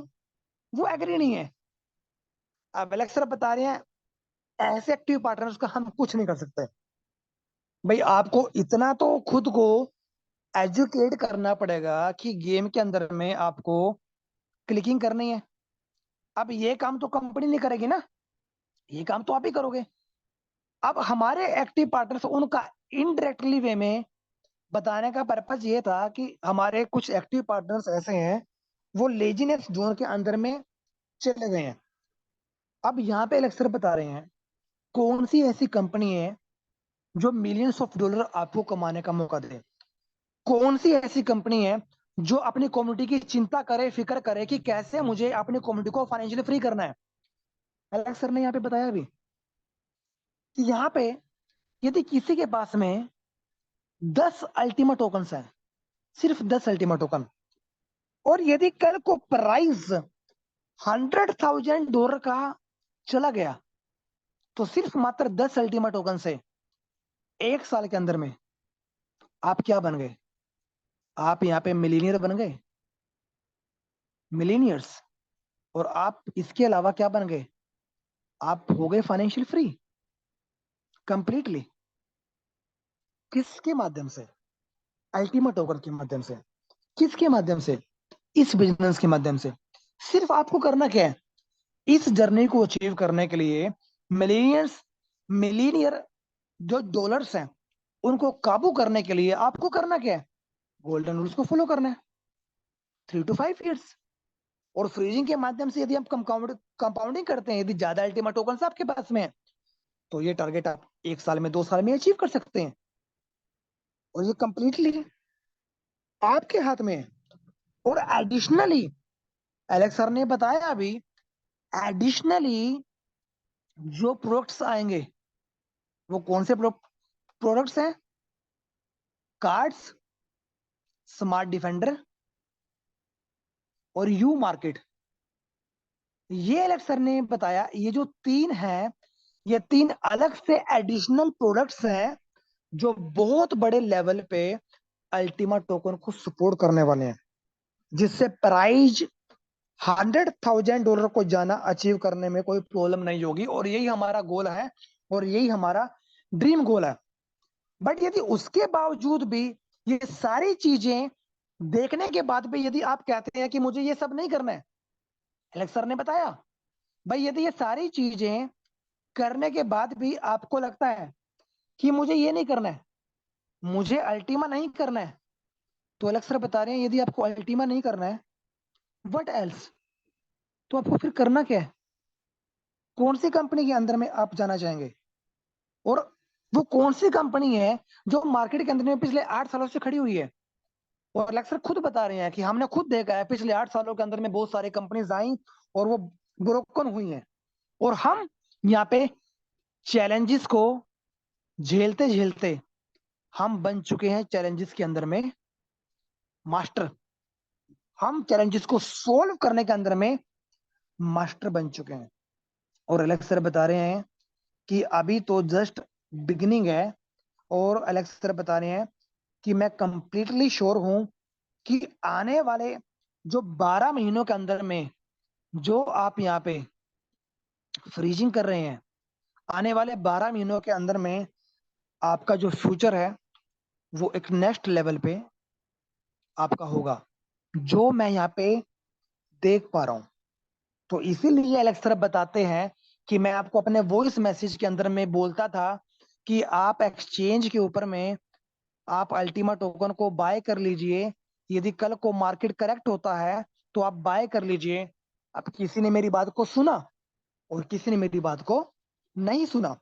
वो एग्री नहीं है। अब एलेक्स सर बता रहे हैं ऐसे एक्टिव पार्टनर्स का हम कुछ नहीं कर सकते। भाई आपको इतना तो खुद को एजुकेट करना पड़ेगा कि गेम के अंदर में आपको क्लिकिंग करनी है। अब ये काम तो कंपनी नहीं करेगी ना, ये काम तो आप ही करोगे। अब हमारे एक्टिव पार्टनर्स उनका इनडायरेक्टली वे में बताने का पर्पज ये था कि हमारे कुछ एक्टिव पार्टनर्स ऐसे हैं वो लेजीनेस जोन के अंदर में चले गए हैं। अब यहाँ पे लेक्चर बता रहे हैं कौन सी ऐसी कंपनी है जो मिलियंस ऑफ डॉलर आपको कमाने का मौका दे। कौन सी ऐसी कंपनी है जो अपनी कम्युनिटी की चिंता करे, फिक्र करे कि कैसे मुझे अपनी कम्युनिटी को फाइनेंशियली फ्री करना है। एलेक्स सर ने यहाँ पे बताया भी कि यहाँ पे यदि किसी के पास में 10 अल्टीमा टोकन है, सिर्फ 10 अल्टीमा टोकन, और यदि कल को प्राइस $100,000 का चला गया, तो सिर्फ मात्र 10 अल्टीमा टोकन से 1 साल के अंदर में आप क्या बन गए? आप यहाँ पे मिलीनियर बन गए, मिलीनियर्स। और आप इसके अलावा क्या बन गए? आप हो गए फाइनेंशियल फ्री कंप्लीटली। किसके माध्यम से? अल्टीमा टोकन के माध्यम से। किसके माध्यम से? इस बिजनेस के माध्यम से। सिर्फ आपको करना क्या है? इस जर्नी को अचीव करने के लिए मिलीनियर्स, मिलीनियर जो डॉलर्स हैं उनको काबू करने के लिए आपको करना क्या है? गोल्डन रूल्स को फॉलो करना है, 3 to 5 years। और फ्रीजिंग के माध्यम से यदि हम कंपाउंडिंग करते हैं, यदि ज्यादा अल्टीमा टोकन आपके पास में है, तो ये टारगेट आप 1 साल में, 2 साल में अचीव कर सकते हैं। और ये कंप्लीटली आपके हाथ में है। और एडिशनली एलेक्स सर ने बताया अभी, एडिशनली जो प्रोडक्ट्स आएंगे वो कौन से प्रोडक्ट्स हैं? कार्ड्स, स्मार्ट डिफेंडर और यू मार्केट। ये एलेक्स सर ने बताया ये जो 3 है, ये 3 अलग से एडिशनल प्रोडक्ट्स हैं जो बहुत बड़े लेवल पे अल्टीमा टोकन को सपोर्ट करने वाले हैं, जिससे प्राइस $100,000 को जाना अचीव करने में कोई प्रॉब्लम नहीं होगी। और यही हमारा गोल है और यही हमारा ड्रीम गोल है। बट यदि उसके बावजूद भी ये सारी चीजें देखने के बाद भी यदि आप कहते हैं कि मुझे ये सब नहीं करना है, एलेक्स सर ने बताया भाई यदि ये सारी चीजें करने के बाद भी आपको लगता है कि मुझे ये नहीं करना है, मुझे अल्टीमा नहीं करना है, तो एलेक्स सर बता रहे हैं यदि आपको अल्टीमा नहीं करना है, व्हाट एल्स? तो आपको फिर करना क्या है? कौन सी कंपनी के अंदर में आप जाना चाहेंगे? और वो कौन सी कंपनी है जो मार्केट के अंदर में पिछले 8 सालों से खड़ी हुई है? और अलेक्सर खुद बता रहे हैं कि हमने खुद देखा है पिछले 8 सालों के अंदर में बहुत सारी कंपनीज आई और वो ब्रोकन हुई हैं। और हम यहाँ पे चैलेंजेस को झेलते झेलते हम बन चुके हैं चैलेंजेस के अंदर में मास्टर। हम चैलेंजेस को सोल्व करने के अंदर में मास्टर बन चुके हैं। और अलेक्स सर बता रहे हैं कि अभी तो जस्ट बिगिनिंग है। और अलेक्स सर बता रहे हैं कि मैं कंप्लीटली श्योर हूं कि आने वाले जो 12 महीनों के अंदर में जो आप यहाँ पे फ्रीजिंग कर रहे हैं, आने वाले 12 महीनों के अंदर में आपका जो फ्यूचर है वो एक नेक्स्ट लेवल पे आपका होगा, जो मैं यहाँ पे देख पा रहा हूँ। तो इसीलिए एलेक्स सर बताते हैं कि मैं आपको अपने वॉइस मैसेज के अंदर में बोलता था कि आप एक्सचेंज के ऊपर में आप अल्टीमा टोकन को बाय कर लीजिए। यदि कल को मार्केट करेक्ट होता है तो आप बाय कर लीजिए। अब किसी ने मेरी बात को सुना और किसी ने मेरी बात को नहीं सुना।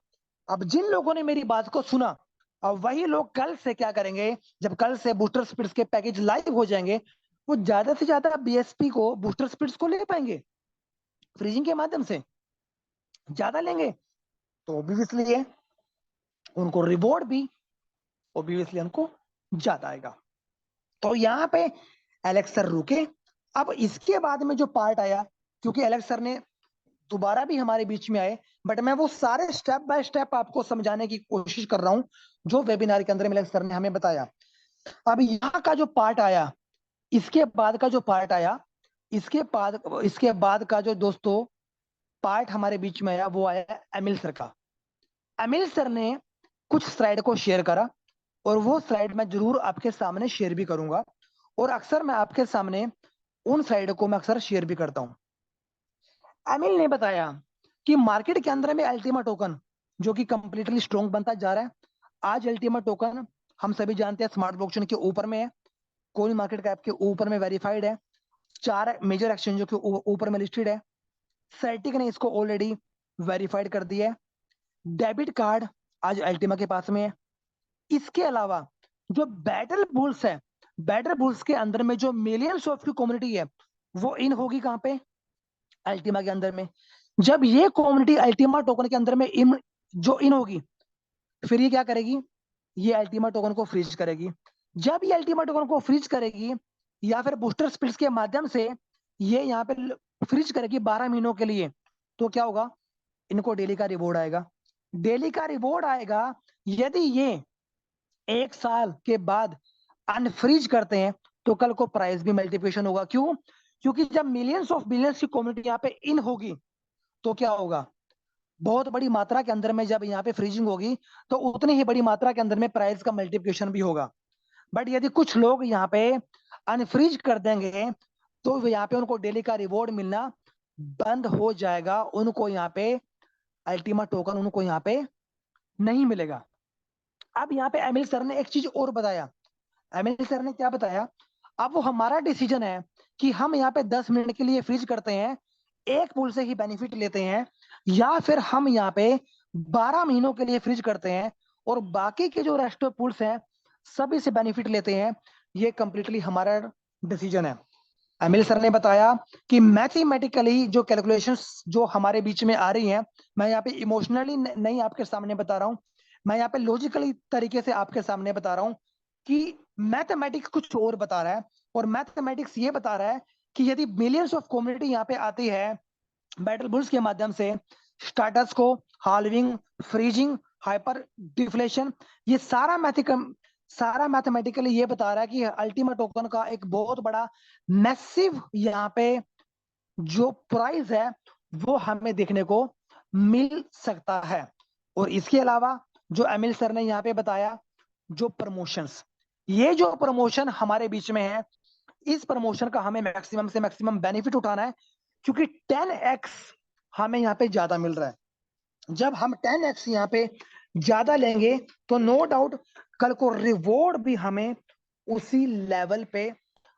अब जिन लोगों ने मेरी बात को सुना, अब वही लोग कल से क्या करेंगे, जब कल से बूस्टर स्पिरिट्स के पैकेज लाइव हो जाएंगे, वो ज्यादा से ज्यादा बीएसपी को, बूस्टर स्पिरिट्स को ले पाएंगे फ्रीजिंग के माध्यम से। ज्यादा लेंगे तो ऑब्वियसली उनको रिवॉर्ड भी ऑब्वियसली उनको ज्यादा आएगा। तो यहाँ पे एलेक्स सर रुके। अब इसके बाद में जो पार्ट आया, क्योंकि एलेक्स सर ने दोबारा भी हमारे बीच में आए, बट मैं वो सारे स्टेप बाय स्टेप आपको समझाने की कोशिश कर रहा हूं जो वेबिनार के अंदर एलेक्स सर ने हमें बताया। अब यहाँ का जो पार्ट आया, इसके बाद का जो पार्ट आया, इसके बाद का जो दोस्तों पार्ट हमारे बीच में आया, वो आया अमिल सर का। अमिल सर ने कुछ स्लाइड को शेयर करा, और वो स्लाइड मैं जरूर आपके सामने शेयर भी करूंगा, और अक्सर मैं आपके सामने उन स्लाइड को मैं अक्सर शेयर भी करता हूं। अमिल ने बताया कि मार्केट के अंदर में अल्टीमा टोकन जो कि कंप्लीटली स्ट्रॉन्ग बनता जा रहा है। आज अल्टीमा टोकन हम सभी जानते हैं स्मार्ट ब्लॉकचेन के ऊपर में है, कोइन मार्केट कैप के ऊपर में वेरीफाइड है, 4 मेजर एक्सचेंजों के ऊपर में लिस्टेड है। सेल्टिक ने इसको ऑलरेडी वेरीफाइड कर दिया है। डेबिट कार्ड आज अल्टीमा के पास में है। इसके अलावा जो बैटल बुल्स है, बैटल बुल्स के अंदर में जो मिलियंस ऑफ की कम्युनिटी है, वो इन होगी कहां पे? अल्टीमा के अंदर में। जब ये कम्युनिटी अल्टीमा टोकन के अंदर में जो इन होगी, फिर ये क्या करेगी? ये अल्टीमा टोकन को फ्रीज करेगी। जब ये अल्टीमा टोकन को फ्रीज करेगी, या फिर बूस्टर स्पिल्स के माध्यम से ये यहाँ पे फ्रीज करेगी 12 महीनों के लिए, तो क्या होगा? इनको डेली का रिवॉर्ड आएगा। डेली का रिवॉर्ड आएगा। यदि ये 1 साल के बाद अनफ्रीज करते हैं, तो कल को प्राइस भी मल्टीप्लिकेशन होगा। क्यों? क्योंकि जब मिलियंस ऑफ बिलियंस की कम्युनिटी यहाँ पे इन होगी, तो क्या होगा? बहुत बड़ी मात्रा के अंदर में जब यहाँ पे फ्रीजिंग होगी, तो उतनी ही बड़ी मात्रा के अंदर में प्राइस का मल्टीप्लिकेशन भी होगा। बट यदि कुछ लोग यहाँ पे अनफ्रीज कर देंगे, तो यहाँ पे उनको डेली का रिवॉर्ड मिलना बंद हो जाएगा। उनको यहाँ पे अल्टीमा टोकन उनको यहाँ पे नहीं मिलेगा। अब यहाँ पे एमिल सर ने एक चीज और बताया। एमिल सर ने क्या बताया? अब वो हमारा डिसीजन है कि हम यहाँ पे 10 मिनट के लिए फ्रीज करते हैं, एक पुल से ही बेनिफिट लेते हैं, या फिर हम यहाँ पे 12 महीनों के लिए फ्रीज करते हैं और बाकी के जो रेस्ट ऑफ पुल्स हैं सभी से बेनिफिट लेते हैं। ये कंप्लीटली हमारा डिसीजन है। अमिल सर ने बताया कि मैथमेटिकली जो कैलकुलेशंस जो हमारे बीच में आ रही हैं, मैं यहाँ पे इमोशनली नहीं आपके सामने बता रहा हूँ, मैं यहाँ पे लॉजिकली तरीके से आपके सामने बता रहा हूँ कि मैथमेटिक्स कुछ और बता रहा है। और मैथमेटिक्स ये बता रहा है कि यदि मिलियंस ऑफ कम्युनिटी यहाँ पे आती है बैटल बुल्स के माध्यम से, स्टार्टर्स को हाल्विंग, फ्रीजिंग, हाइपर डिफ्लेशन, ये सारा मैथमेटिकली ये बता रहा है कि अल्टीमा टोकन का एक बहुत बड़ा मैसिव यहाँ पे जो प्राइस है वो हमें देखने को मिल सकता है। और इसके अलावा जो अमिल सर ने यहाँ पे बताया, जो प्रमोशंस, ये जो प्रमोशन हमारे बीच में है, इस प्रमोशन का हमें मैक्सिमम से मैक्सिमम बेनिफिट उठाना है, क्योंकि 10x हमें यहाँ पे ज्यादा मिल रहा है। जब हम 10x यहाँ पे ज्यादा लेंगे, तो नो डाउट कल को रिवॉर्ड भी हमें उसी लेवल पे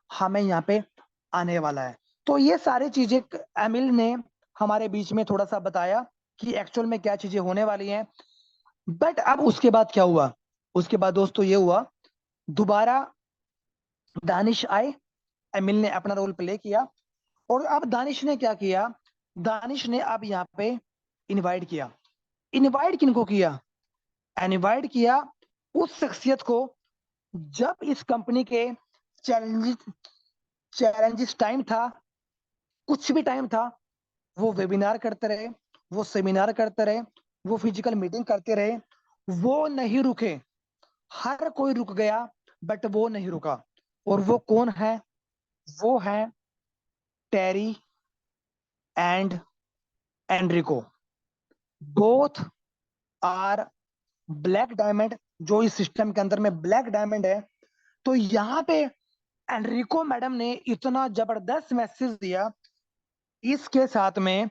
हमें यहाँ पे आने वाला है। तो ये सारी चीजें एमिल ने हमारे बीच में थोड़ा सा बताया कि एक्चुअल में क्या चीजें होने वाली हैं। बट अब उसके बाद क्या हुआ? उसके बाद दोस्तों ये हुआ, दोबारा दानिश आए, एमिल ने अपना रोल प्ले किया, और अब दानिश ने क्या किया? दानिश ने अब यहाँ पे इनवाइट किया। इनवाइट किनको किया? इनवाइट किया उस शख्सियत को जब इस कंपनी के चैलेंजेस चैलेंजेस टाइम था, कुछ भी टाइम था, वो वेबिनार करते रहे, वो सेमिनार करते रहे, वो फिजिकल मीटिंग करते रहे, वो नहीं रुके। हर कोई रुक गया, बट वो नहीं रुका। और वो कौन है? वो है Terry and Andrico. Both are black diamond. जो इस सिस्टम के अंदर में ब्लैक डायमंड है। तो यहाँ पे एनरिको मैडम ने इतना जबरदस्त मैसेज दिया इसके साथ में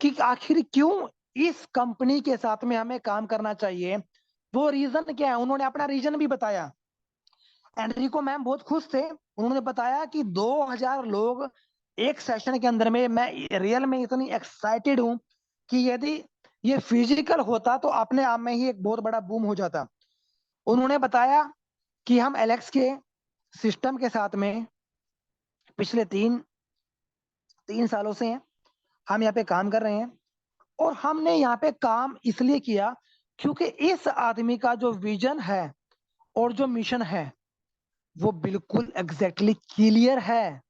कि आखिर क्यों इस कंपनी के साथ में हमें काम करना चाहिए। वो रीजन क्या है, उन्होंने अपना रीजन भी बताया। एनरिको मैम बहुत खुश थे। उन्होंने बताया कि 2000 लोग एक सेशन के अंदर में, मैं रियल में इतनी एक्साइटेड हूं कि यदि ये फिजिकल होता तो अपने आप में ही एक बहुत बड़ा बूम हो जाता। उन्होंने बताया कि हम एलेक्स के सिस्टम के साथ में पिछले तीन तीन सालों से हैं, हम यहाँ पे काम कर रहे हैं। और हमने यहाँ पे काम इसलिए किया क्योंकि इस आदमी का जो विजन है और जो मिशन है, वो बिल्कुल एग्जैक्टली क्लियर है,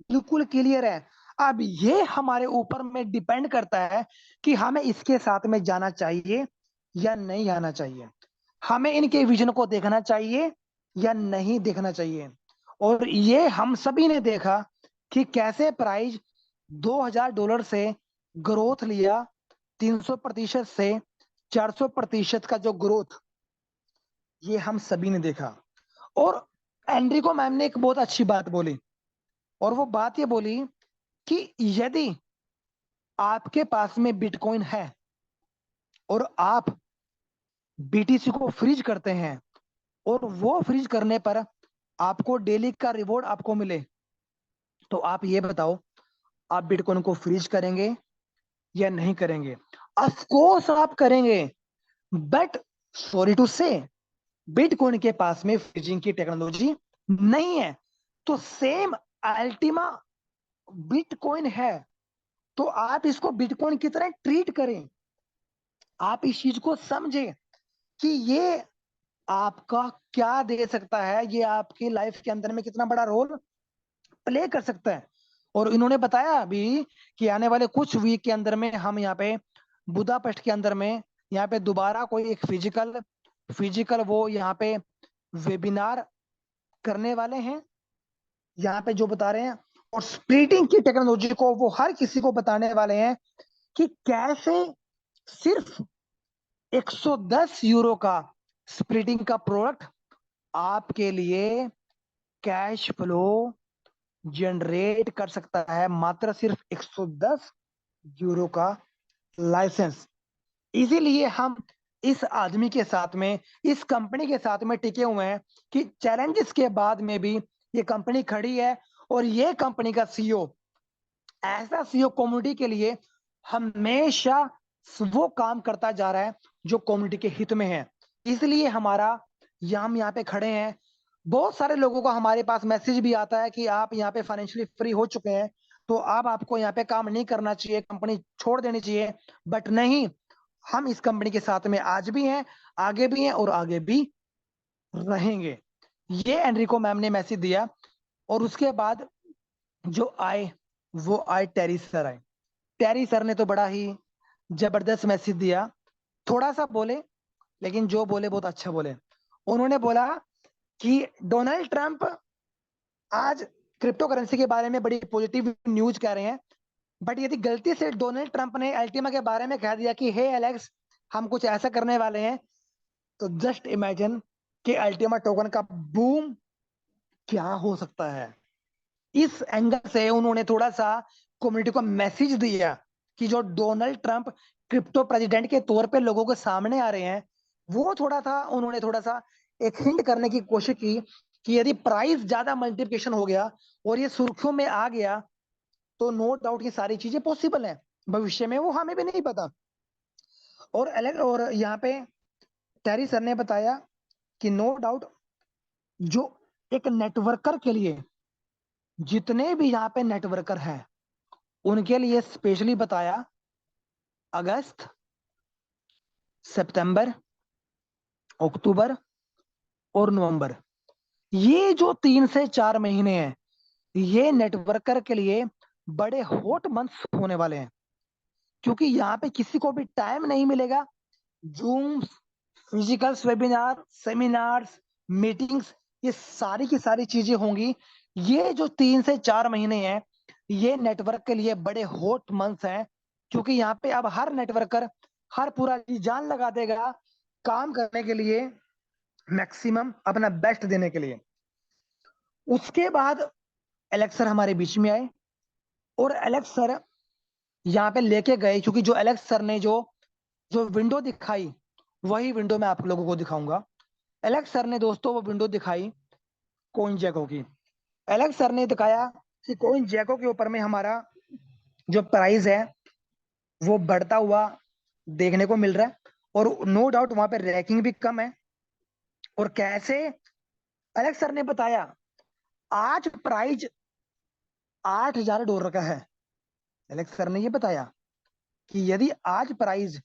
बिल्कुल क्लियर है। अब ये हमारे ऊपर में डिपेंड करता है कि हमें इसके साथ में जाना चाहिए या नहीं जाना चाहिए, हमें इनके विजन को देखना चाहिए या नहीं देखना चाहिए। और ये हम सभी ने देखा कि कैसे प्राइस $2000 से ग्रोथ लिया, 300% से 400% का जो ग्रोथ, ये हम सभी ने देखा। और एंड्रिको मैम ने एक बहुत अच्छी बात बोली, और वो बात ये बोली कि यदि आपके पास में बिटकॉइन है और आप बीटीसी को फ्रीज करते हैं, और वो फ्रीज करने पर आपको डेली का रिवॉर्ड आपको मिले, तो आप ये बताओ, आप बिटकॉइन को फ्रीज करेंगे या नहीं करेंगे? ऑफ कोर्स आप करेंगे, बट सॉरी टू से बिटकॉइन के पास में फ्रीजिंग की टेक्नोलॉजी नहीं है। तो सेम अल्टीमा बिटकॉइन है, तो आप इसको बिटकॉइन की तरह ट्रीट करें, आप इस चीज को समझें कि ये आपका क्या दे सकता है, ये आपकी लाइफ के अंदर में कितना बड़ा रोल प्ले कर सकता है। और इन्होंने बताया अभी कि आने वाले कुछ वीक के अंदर में हम यहाँ पे बुदापेस्ट के अंदर में यहाँ पे दोबारा कोई एक फिजिकल फिजिकल वो यहाँ पे वेबिनार करने वाले हैं, यहाँ पे जो बता रहे हैं। और स्प्लिटिंग की टेक्नोलॉजी को वो हर किसी को बताने वाले हैं कि कैसे सिर्फ €110 का स्प्लिटिंग का प्रोडक्ट आपके लिए कैश फ्लो जनरेट कर सकता है, मात्र सिर्फ €110 का लाइसेंस। इसीलिए हम इस आदमी के साथ में, इस कंपनी के साथ में टिके हुए हैं कि चैलेंजेस के बाद में भी ये कंपनी खड़ी है। और ये कंपनी का सीईओ, ऐसा सीईओ कम्युनिटी के लिए हमेशा वो काम करता जा रहा है जो कम्युनिटी के हित में है। इसलिए हमारा हम यहाँ पे खड़े हैं। बहुत सारे लोगों का हमारे पास मैसेज भी आता है कि आप यहाँ पे फाइनेंशियली फ्री हो चुके हैं, तो अब आपको यहाँ पे काम नहीं करना चाहिए, कंपनी छोड़ देनी चाहिए। बट नहीं, हम इस कंपनी के साथ में आज भी हैं, आगे भी हैं और आगे भी रहेंगे। ये एनरिको मैम ने मैसेज दिया। और उसके बाद जो आए, वो आए टेरी सर आए। टेरी सर ने तो बड़ा ही जबरदस्त मैसेज दिया। थोड़ा सा बोले, लेकिन जो बोले बहुत अच्छा बोले। उन्होंने बोला कि डोनाल्ड ट्रंप आज क्रिप्टो करेंसी के बारे में बड़ी पॉजिटिव न्यूज कह रहे हैं, बट यदि गलती से डोनाल्ड ट्रंप ने अल्टीमा के बारे में कह दिया कि हे एलेक्स, हम कुछ ऐसा करने वाले हैं, तो जस्ट इमेजिन कि अल्टीमा टोकन का बूम क्या हो सकता है। इस एंगल से उन्होंने थोड़ा सा कम्युनिटी को मैसेज दिया कि जो डोनाल्ड ट्रंप क्रिप्टो प्रेसिडेंट के तौर पे लोगों के सामने आ रहे हैं, वो थोड़ा था, उन्होंने थोड़ा सा एक हिंट करने की कोशिश की कि यदि प्राइस ज्यादा मल्टीप्लिकेशन हो गया और ये सुर्खियों में आ गया, तो नो डाउट ये सारी चीजें पॉसिबल है भविष्य में, वो हमें भी नहीं पता। और यहाँ पे टेरी सर ने बताया कि नो डाउट जो एक नेटवर्कर के लिए, जितने भी यहाँ पे नेटवर्कर हैं उनके लिए स्पेशली बताया, अगस्त, सितंबर, अक्टूबर और नवंबर, ये जो 3 से 4 महीने हैं, ये नेटवर्कर के लिए बड़े हॉट मंथ्स होने वाले हैं। क्योंकि यहाँ पे किसी को भी टाइम नहीं मिलेगा। Zoom, physical webinar, seminars, meetings, ये सारी की सारी चीजें होंगी। ये जो 3 से 4 महीने हैं, ये नेटवर्क के लिए बड़े हॉट मंथ्स हैं। क्योंकि यहाँ पे अब हर नेटवर्कर हर पूरा जी जान लगा देगा काम करने के लिए, मैक्सिमम अपना बेस्ट देने के लिए। उसके बाद एलेक्स सर हमारे बीच में आए, और एलेक्स सर यहाँ पे लेके गए, क्योंकि जो एलेक्स सर ने जो जो विंडो दिखाई, वही विंडो मैं आप लोगों को दिखाऊंगा। एलेक्स सर ने दोस्तों वो विंडो दिखाई कोइन जैको की। एलेक्स सर ने दिखाया कि कोइन जैको के ऊपर में हमारा जो प्राइस है वो बढ़ता हुआ देखने को मिल रहा है, और नो डाउट वहां पे रैंकिंग भी कम है। और कैसे एलेक्स सर ने बताया, आज प्राइस $8000 का है। एलेक्स सर ने ये बताया कि यदि आज प्राइस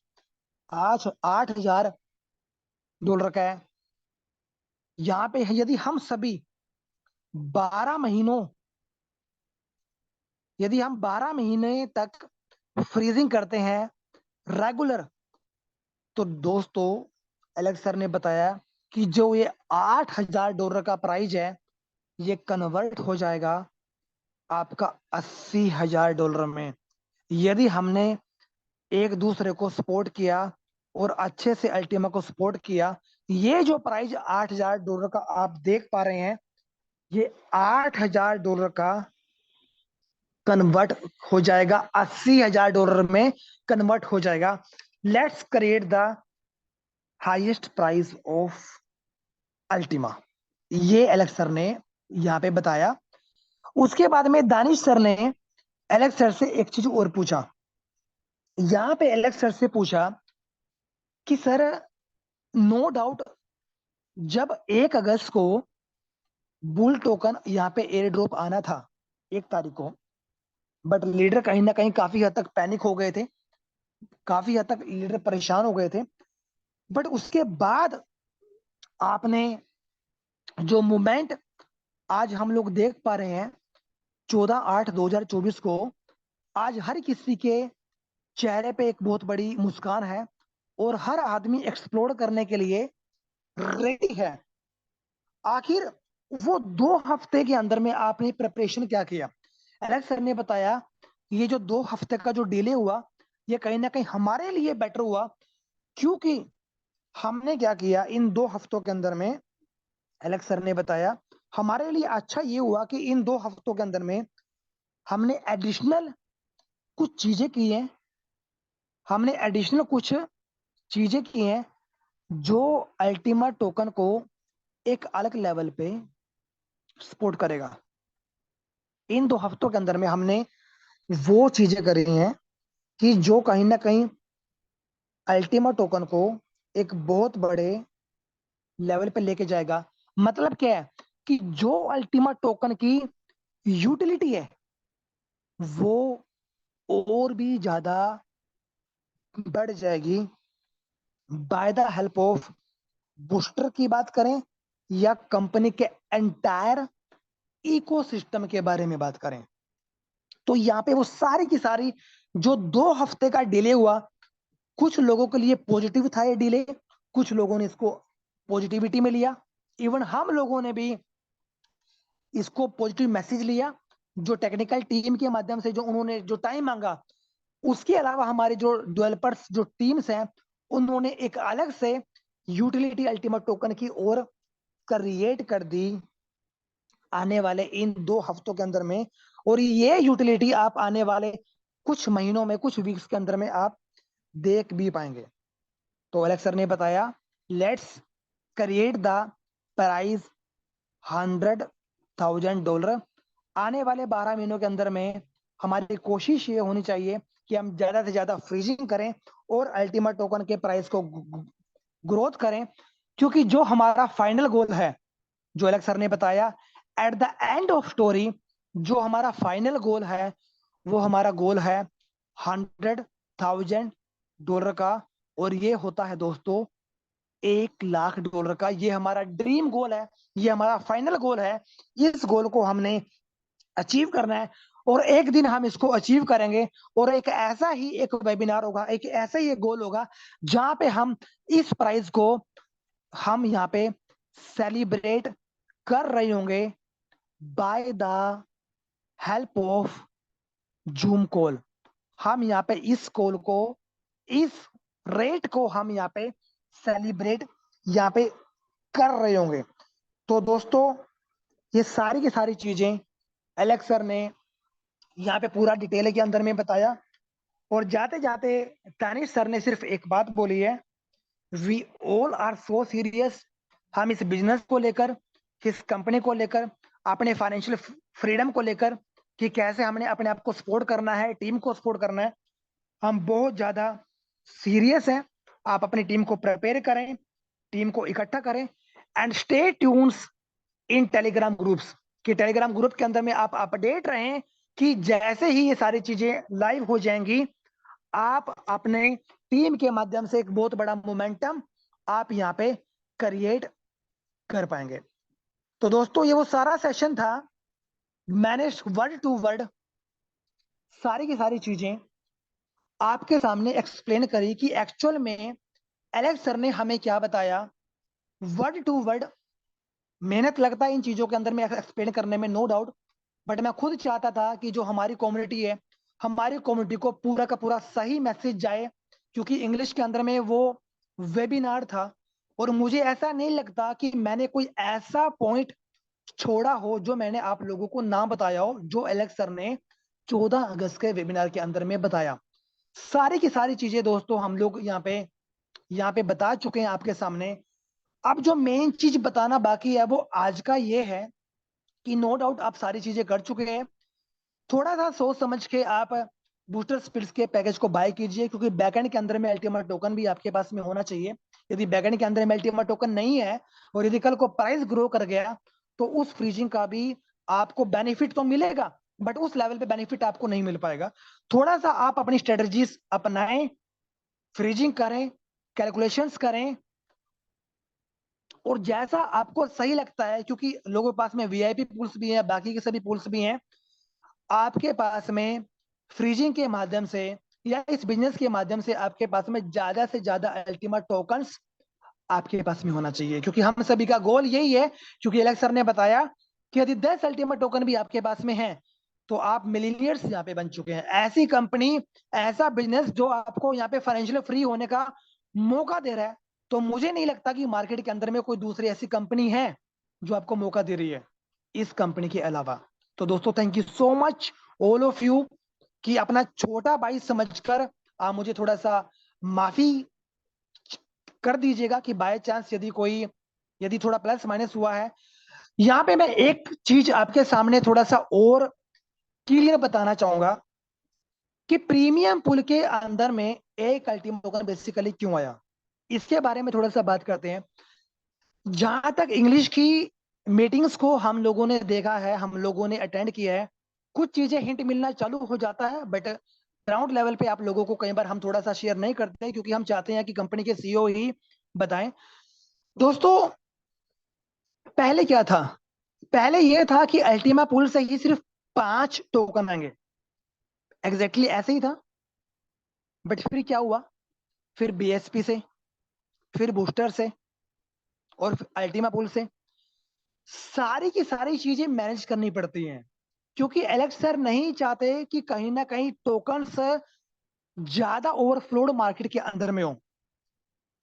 आज $8000 का है, यहाँ पे यदि हम सभी 12 महीनों, यदि हम 12 महीने तक फ्रीजिंग करते हैं रेगुलर, तो दोस्तों एलेक्स सर ने बताया कि जो ये $8,000 का प्राइस है, ये कन्वर्ट हो जाएगा आपका $80,000 में। यदि हमने एक दूसरे को सपोर्ट किया और अच्छे से अल्टीमा को सपोर्ट किया, ये जो प्राइस $8,000 का आप देख पा रहे हैं, ये $8,000 का कन्वर्ट हो जाएगा $80,000 में, कन्वर्ट हो जाएगा। Let's create the highest price of Ultima, ये एलेक्स सर ने यहाँ पे बताया। उसके बाद में दानिश सर ने एलेक्स सर से एक चीज और पूछा। यहाँ पे एलेक्स सर से पूछा कि सर, नो डाउट, जब 1 अगस्त को बुल टोकन यहाँ पे एयर ड्रॉप आना था 1 तारीख को, बट लीडर कहीं ना कहीं काफी हद तक पैनिक हो गए थे, काफी हद तक लीडर परेशान हो गए थे। बट उसके बाद आपने जो मूवमेंट आज हम लोग देख पा रहे हैं 14/8/2024 को, आज हर किसी के चेहरे पे एक बहुत बड़ी मुस्कान है और हर आदमी एक्सप्लोर करने के लिए रेडी है। आखिर वो 2 हफ्ते के अंदर में आपने प्रिपरेशन क्या किया? एलेक्स सर ने बताया ये जो 2 हफ्ते का जो डिले हुआ, ये कहीं ना कहीं हमारे लिए बेटर हुआ, क्योंकि हमने क्या किया इन 2 हफ्तों के अंदर में। एलेक्स सर ने बताया हमारे लिए अच्छा ये हुआ कि इन 2 हफ्तों के अंदर में हमने एडिशनल कुछ चीजें की हैं, हमने एडिशनल कुछ चीजें की हैं जो अल्टीमा टोकन को एक अलग लेवल पे सपोर्ट करेगा। इन 2 हफ्तों के अंदर में हमने वो चीजें करी हैं कि जो कहीं ना कहीं अल्टीमा टोकन को एक बहुत बड़े लेवल पे लेके जाएगा। मतलब क्या है कि जो अल्टीमा टोकन की यूटिलिटी है, वो और भी ज्यादा बढ़ जाएगी by the help of booster की बात करें या कंपनी के एंटायर इकोसिस्टम के बारे में बात करें। तो यहाँ पे वो सारी की सारी जो 2 हफ्ते का डिले हुआ, कुछ लोगों के लिए पॉजिटिव था ये डिले, कुछ लोगों ने इसको पॉजिटिविटी में लिया, इवन हम लोगों ने भी इसको पॉजिटिव मैसेज लिया। जो टेक्निकल टीम के माध्यम से जो उन्होंने जो टाइम मांगा, उसके अलावा हमारे जो डेवलपर्स जो टीम्स हैं, उन्होंने एक अलग से यूटिलिटी अल्टीमेट टोकन की ओर क्रिएट कर दी आने वाले इन 2 हफ्तों के अंदर में। और ये यूटिलिटी आप आने वाले कुछ महीनों में, कुछ वीक्स के अंदर में आप देख भी पाएंगे। तो एलेक्स सर ने बताया लेट्स क्रिएट द प्राइस $100,000। आने वाले 12 महीनों के अंदर में हमारी कोशिश ये होनी चाहिए कि हम ज्यादा से ज्यादा फ्रीजिंग करें और अल्टीमेट टोकन के प्राइस को ग्रोथ करें, क्योंकि जो हमारा फाइनल गोल है, जो एलेक्स सर ने बताया, at the end of story जो हमारा फाइनल गोल है, वो हमारा गोल है $100,000 का। और ये होता है दोस्तों $1,00,000 का। ये हमारा ड्रीम गोल है, ये हमारा फाइनल गोल है। इस गोल को हमने अचीव करना है और एक दिन हम इसको अचीव करेंगे। और एक ऐसा ही एक वेबिनार होगा, एक ऐसा ही एक गोल होगा जहां पे हम इस प्राइज को हम यहाँ पे सेलिब्रेट कर रहे होंगे by the help of zoom call. हम यहाँ पे इस कॉल को, इस रेट को हम यहाँ पे सेलिब्रेट यहाँ पे कर रहे होंगे। तो दोस्तों ये सारी की सारी चीजें एलेक्स सर ने यहाँ पे पूरा डिटेल के अंदर में बताया। और जाते जाते तानिश सर ने सिर्फ एक बात बोली है, we all are so serious. हम इस बिजनेस को लेकर, इस कंपनी को लेकर, अपने फाइनेंशियल फ्रीडम को लेकर, कि कैसे हमने अपने आप को सपोर्ट करना है, टीम को सपोर्ट करना है, हम बहुत ज्यादा सीरियस हैं। आप अपनी टीम को प्रिपेयर करें, टीम को इकट्ठा करें and stay tunes in Telegram groups, कि टेलीग्राम ग्रुप के अंदर में आप अपडेट रहें कि जैसे ही ये सारी चीजें लाइव हो जाएंगी, आप अपने टीम के माध्यम से एक बहुत बड़ा मोमेंटम आप यहाँ पे क्रिएट कर पाएंगे। तो दोस्तों ये वो सारा सेशन था, मैंने वर्ड टू वर्ड सारी की सारी चीजें आपके सामने एक्सप्लेन करी कि एक्चुअल में एलेक्स सर ने हमें क्या बताया। वर्ड टू वर्ड मेहनत लगता है इन चीजों के अंदर में एक्सप्लेन करने में, नो डाउट, बट मैं खुद चाहता था कि जो हमारी कम्युनिटी है, हमारी कम्युनिटी को पूरा का पूरा सही मैसेज जाए, क्योंकि इंग्लिश के अंदर में वो वेबिनार था। और मुझे ऐसा नहीं लगता कि मैंने कोई ऐसा पॉइंट छोड़ा हो जो मैंने आप लोगों को ना बताया हो, जो एलेक्स सर ने 14 अगस्त के वेबिनार के अंदर में बताया। सारी की सारी चीजें दोस्तों हम लोग यहाँ पे बता चुके हैं आपके सामने। अब जो मेन चीज बताना बाकी है वो आज का ये है कि नो डाउट आप सारी चीजें कर चुके हैं। थोड़ा सा सोच समझ के आप बूस्टर स्पिल्स के पैकेज को बाय कीजिए, क्योंकि बैकएंड के अंदर में अल्टीमेट टोकन भी आपके पास में होना चाहिए। यदि बैकएंड के अंदर में अल्टीमेट टोकन नहीं है और यदि कल को प्राइस ग्रो कर गया तो उस फ्रीजिंग का भी आपको बेनिफिट तो मिलेगा, बट उस लेवल पे बेनिफिट आपको नहीं मिल पाएगा। थोड़ा सा आप अपनी स्ट्रेटजीज अपनाएं, फ्रीजिंग करें, कैलकुलेशंस करें, और जैसा आपको सही लगता है, क्योंकि लोगों के पास में वीआईपी पूल्स भी हैं, बाकी के सभी पूल्स भी हैं, आपके पास में फ्रीजिंग के माध्यम से या इस बिजनेस के माध्यम से आपके पास में ज्यादा से ज्यादा अल्टीमेट टोकन्स आपके पास में होना चाहिए। क्योंकि हम सभी का गोल यही है, क्योंकि एलेक्स सर ने बताया कि यदि 10 अल्टीमेट टोकन भी आपके पास में है तो आप मिलीनियर्स यहाँ पे बन चुके हैं। ऐसी कंपनी, ऐसा बिजनेस जो आपको यहाँ पे फाइनेंशियल फ्री होने का मौका दे रहा है, तो मुझे नहीं लगता कि मार्केट के अंदर में कोई दूसरी ऐसी कंपनी है जो आपको मौका दे रही है इस कंपनी के अलावा। तो दोस्तों thank you so much all of you कि अपना छोटा भाई समझकर आप मुझे थोड़ा सा माफी कर दीजिएगा कि बाय चांस यदि थोड़ा प्लस माइनस हुआ है। यहाँ पे मैं एक चीज आपके सामने थोड़ा सा और क्लियर बताना चाहूंगा कि प्रीमियम पुल के अंदर में एक अल्टीमेट टोकन बेसिकली क्यों आया, इसके बारे में थोड़ा सा बात करते हैं। जहां तक इंग्लिश की मीटिंग्स को हम लोगों ने देखा है, हम लोगों ने अटेंड किया है, कुछ चीजें हिंट मिलना चालू हो जाता है, बट ग्राउंड लेवल पे आप लोगों को कई बार हम थोड़ा सा शेयर नहीं करते, क्योंकि हम चाहते हैं कि कंपनी के सीईओ ही बताएं। दोस्तों पहले क्या था, पहले यह था कि अल्टीमा पुल से ही सिर्फ 5 टोकन आएंगे, एग्जैक्टली ऐसे ही था। बट फिर क्या हुआ, फिर बीएसपी से, फिर बूस्टर से, और अल्टीमा पुल से सारी की सारी चीजें मैनेज करनी पड़ती हैं, क्योंकि एलेक्स सर नहीं चाहते कि कहीं ना कहीं टोकन्स ज्यादा ओवरफ्लोड मार्केट के अंदर में हो।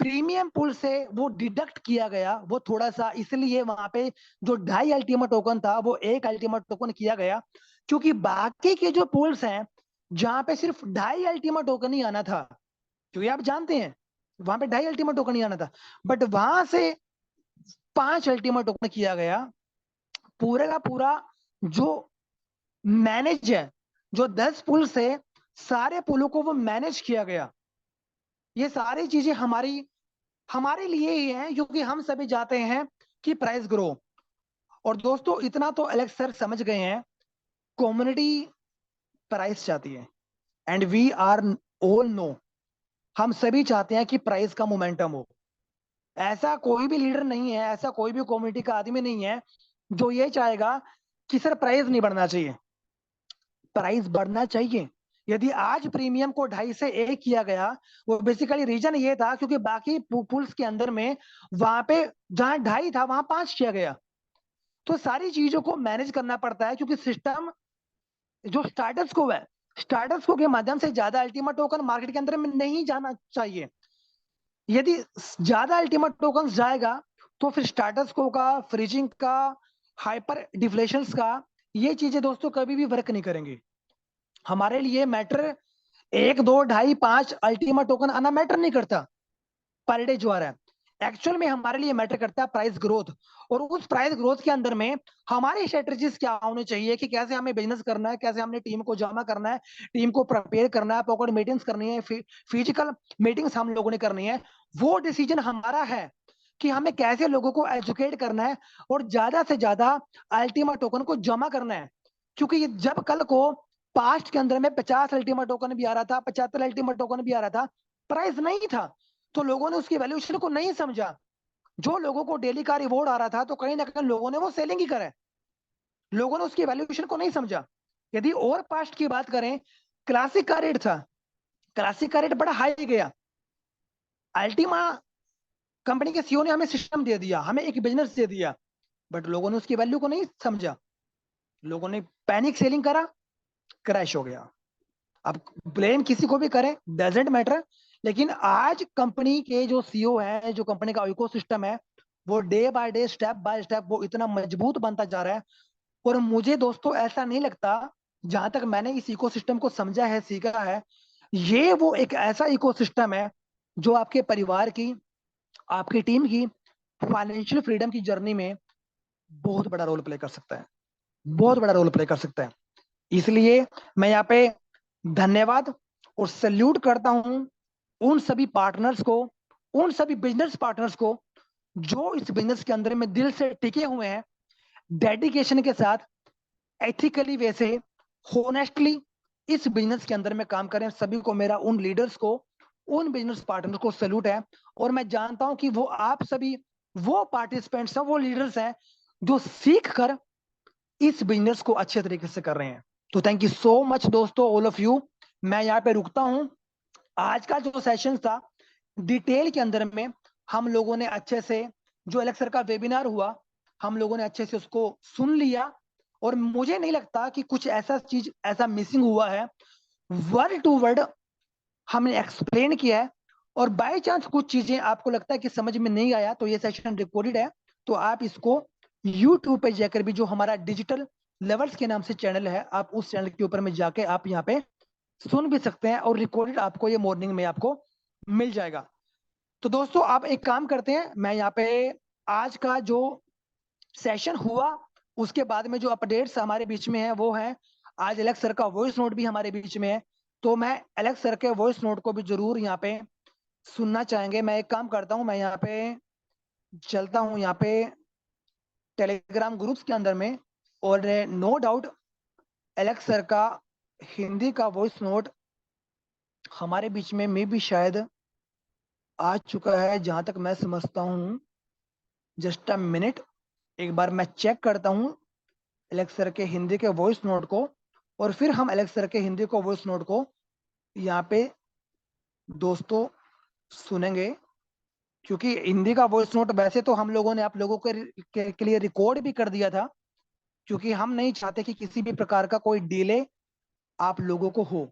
प्रीमियम पुल से वो डिडक्ट किया गया, वो थोड़ा सा इसलिए वहां पे जो 2.5 अल्टीमेट टोकन था वो 1 अल्टीमेट टोकन किया गया, क्योंकि बाकी के जो पुल्स हैं जहां पे सिर्फ 2.5 अल्टीमेट टोकन ही आना था, क्योंकि आप जानते हैं वहां पे 2.5 अल्टीमेट टोकन ही आना था, बट वहां से 5 अल्टीमेट टोकन किया गया। पूरे का पूरा जो मैनेज है, जो 10 पुल से सारे पुलों को वो मैनेज किया गया। ये सारी चीजें हमारी हमारे लिए ही है, क्योंकि हम सभी चाहते हैं कि प्राइस ग्रो। और दोस्तों इतना तो एलेक्स सर समझ गए हैं, कम्युनिटी प्राइस चाहती है, and we are all know, हम सभी चाहते हैं कि प्राइस का मोमेंटम हो। ऐसा कोई भी लीडर नहीं है, ऐसा कोई भी कम्युनिटी का आदमी नहीं है जो ये चाहेगा कि सर प्राइस नहीं बढ़ना चाहिए। प्राइस बढ़ना चाहिए। यदि आज प्रीमियम को 2.5 से 1 किया गया, वो बेसिकली रीजन ये था क्योंकि बाकी पुल्स के अंदर में वहां पे जहां 2.5 था वहां 5 किया गया। तो सारी चीजों को मैनेज करना पड़ता है, क्योंकि सिस्टम जो स्टार्टअप्स को है, स्टार्टअप्स को के माध्यम से ज्यादा अल्टीमेट टोकन मार्केट के अंदर में नहीं जाना चाहिए। यदि ज्यादा अल्टीमेट टोकन जाएगा तो फिर स्टार्टअप्स को का, फ्रीजिंग का, हाइपर डिफ्लेशन का, ये चीजें दोस्तों कभी भी वर्क नहीं करेंगी। हमारे लिए मैटर 1, 2, 2.5, 5 अल्टीमेट टोकन आना मैटर नहीं करता पर डे जो आ रहा है। एक्चुअल में हमारे लिए मैटर करता है प्राइस ग्रोथ, और उस प्राइस ग्रोथ के अंदर में हमारी स्ट्रेटजीज क्या होनी चाहिए कि कैसे हमें बिजनेस करना है, कैसे हमने टीम को जमा करना है, टीम को प्रिपेयर करना है, पॉकेट मीटिंग्स करनी है, फिजिकल मीटिंग्स हम लोगों ने करनी है। वो डिसीजन हमारा है कि हमें कैसे लोगों को एजुकेट करना है और ज्यादा से ज्यादा अल्टीमेट टोकन को जमा करना है। क्योंकि ये जब कल को पास्ट के अंदर में 50 अल्टीमेट टोकन भी आ रहा था, 75 अल्टीमेट टोकन भी आ रहा था, प्राइस नहीं था, तो लोगों ने उसकी वैल्यूएशन को नहीं समझा। जो लोगों को डेली का रिवॉर्ड आ रहा था, तो कहीं ना कहीं लोगों ने वो सेलिंग ही करा है, लोगों ने उसकी वैल्यूएशन को नहीं समझा। यदि और पास्ट की बात करें, क्लासिक का रेट था, क्लासिक का रेट बड़ा हाई गया। अल्टीमा कंपनी के सीईओ ने हमें सिस्टम दे दिया, हमें एक बिजनेस दे दिया, बट लोगों ने उसकी वैल्यू को नहीं समझा, लोगों ने पैनिक सेलिंग करा, क्रैश हो गया। अब ब्लेम किसी को भी करें, डजेंट मैटर, लेकिन आज कंपनी के जो सीईओ है, जो कंपनी का इकोसिस्टम है, वो day by day, step by step वो इतना मजबूत बनता जा रहा है। और मुझे दोस्तों ऐसा नहीं लगता, जहां तक मैंने इस इकोसिस्टम को समझा है, सीखा है, ये वो एक ऐसा इकोसिस्टम है जो आपके परिवार की, आपकी टीम की फाइनेंशियल फ्रीडम की जर्नी में बहुत बड़ा रोल प्ले कर सकता है, बहुत बड़ा रोल प्ले कर सकता है। इसलिए मैं यहाँ पे धन्यवाद और सल्यूट करता हूं उन सभी पार्टनर्स को, उन सभी बिजनेस पार्टनर्स को जो इस बिजनेस के अंदर में दिल से टिके हुए हैं, डेडिकेशन के साथ, एथिकली वैसे, होनेस्टली इस बिजनेस के अंदर में काम करें। सभी को मेरा, उन लीडर्स को, उन बिजनेस पार्टनर को सैल्यूट है। और मैं जानता हूं कि वो आप सभी वो पार्टिसिपेंट्स हैं, वो लीडर्स हैं जो सीख कर इस बिजनेस को अच्छे तरीके से कर रहे हैं। तो थैंक यू सो मच दोस्तों, ऑल ऑफ यू। मैं यहाँ पे रुकता हूं। आज का जो सेशन था, डिटेल के अंदर में हम लोगों ने अच्छे से, जो एलेक्सर का वेबिनार हुआ, हम लोगों ने अच्छे से उसको सुन लिया। और मुझे नहीं लगता कि कुछ ऐसा चीज ऐसा मिसिंग हुआ है। वर्ड टू वर्ड हमने एक्सप्लेन किया है। और बाय चांस कुछ चीजें आपको लगता है कि समझ में नहीं आया, तो ये सेशन रिकॉर्डेड है, तो आप इसको यूट्यूब पे जाकर भी, जो हमारा डिजिटल लेवल्स के नाम से चैनल है, आप उस चैनल के ऊपर में जाके आप यहाँ पे सुन भी सकते हैं, और रिकॉर्डेड आपको ये मॉर्निंग में आपको मिल जाएगा। तो दोस्तों आप एक काम करते हैं, मैं यहाँ पे आज का जो सेशन हुआ उसके बाद में जो अपडेट्स हमारे बीच में है वो है, आज एलेक्स सर का वॉइस नोट भी हमारे बीच में है, तो मैं एलेक्स सर के वॉइस नोट को भी जरूर यहाँ पे सुनना चाहेंगे। मैं एक काम करता हूँ, मैं यहाँ पे चलता हूँ यहाँ पे टेलीग्राम ग्रुप्स के अंदर में, और नो डाउट एलेक्स सर का हिंदी का वॉइस नोट हमारे बीच में भी शायद आ चुका है, जहां तक मैं समझता हूँ। जस्ट अ मिनट, एक बार मैं चेक करता हूँ एलेक्स सर के हिंदी के वॉइस नोट को, और फिर हम एलेक्स सर के हिंदी को वॉइस नोट को यहाँ पे दोस्तों सुनेंगे। क्योंकि हिंदी का वॉइस नोट वैसे तो हम लोगों ने आप लोगों के लिए रिकॉर्ड भी कर दिया था, क्योंकि हम नहीं चाहते कि किसी भी प्रकार का कोई डिले आप लोगों को हो।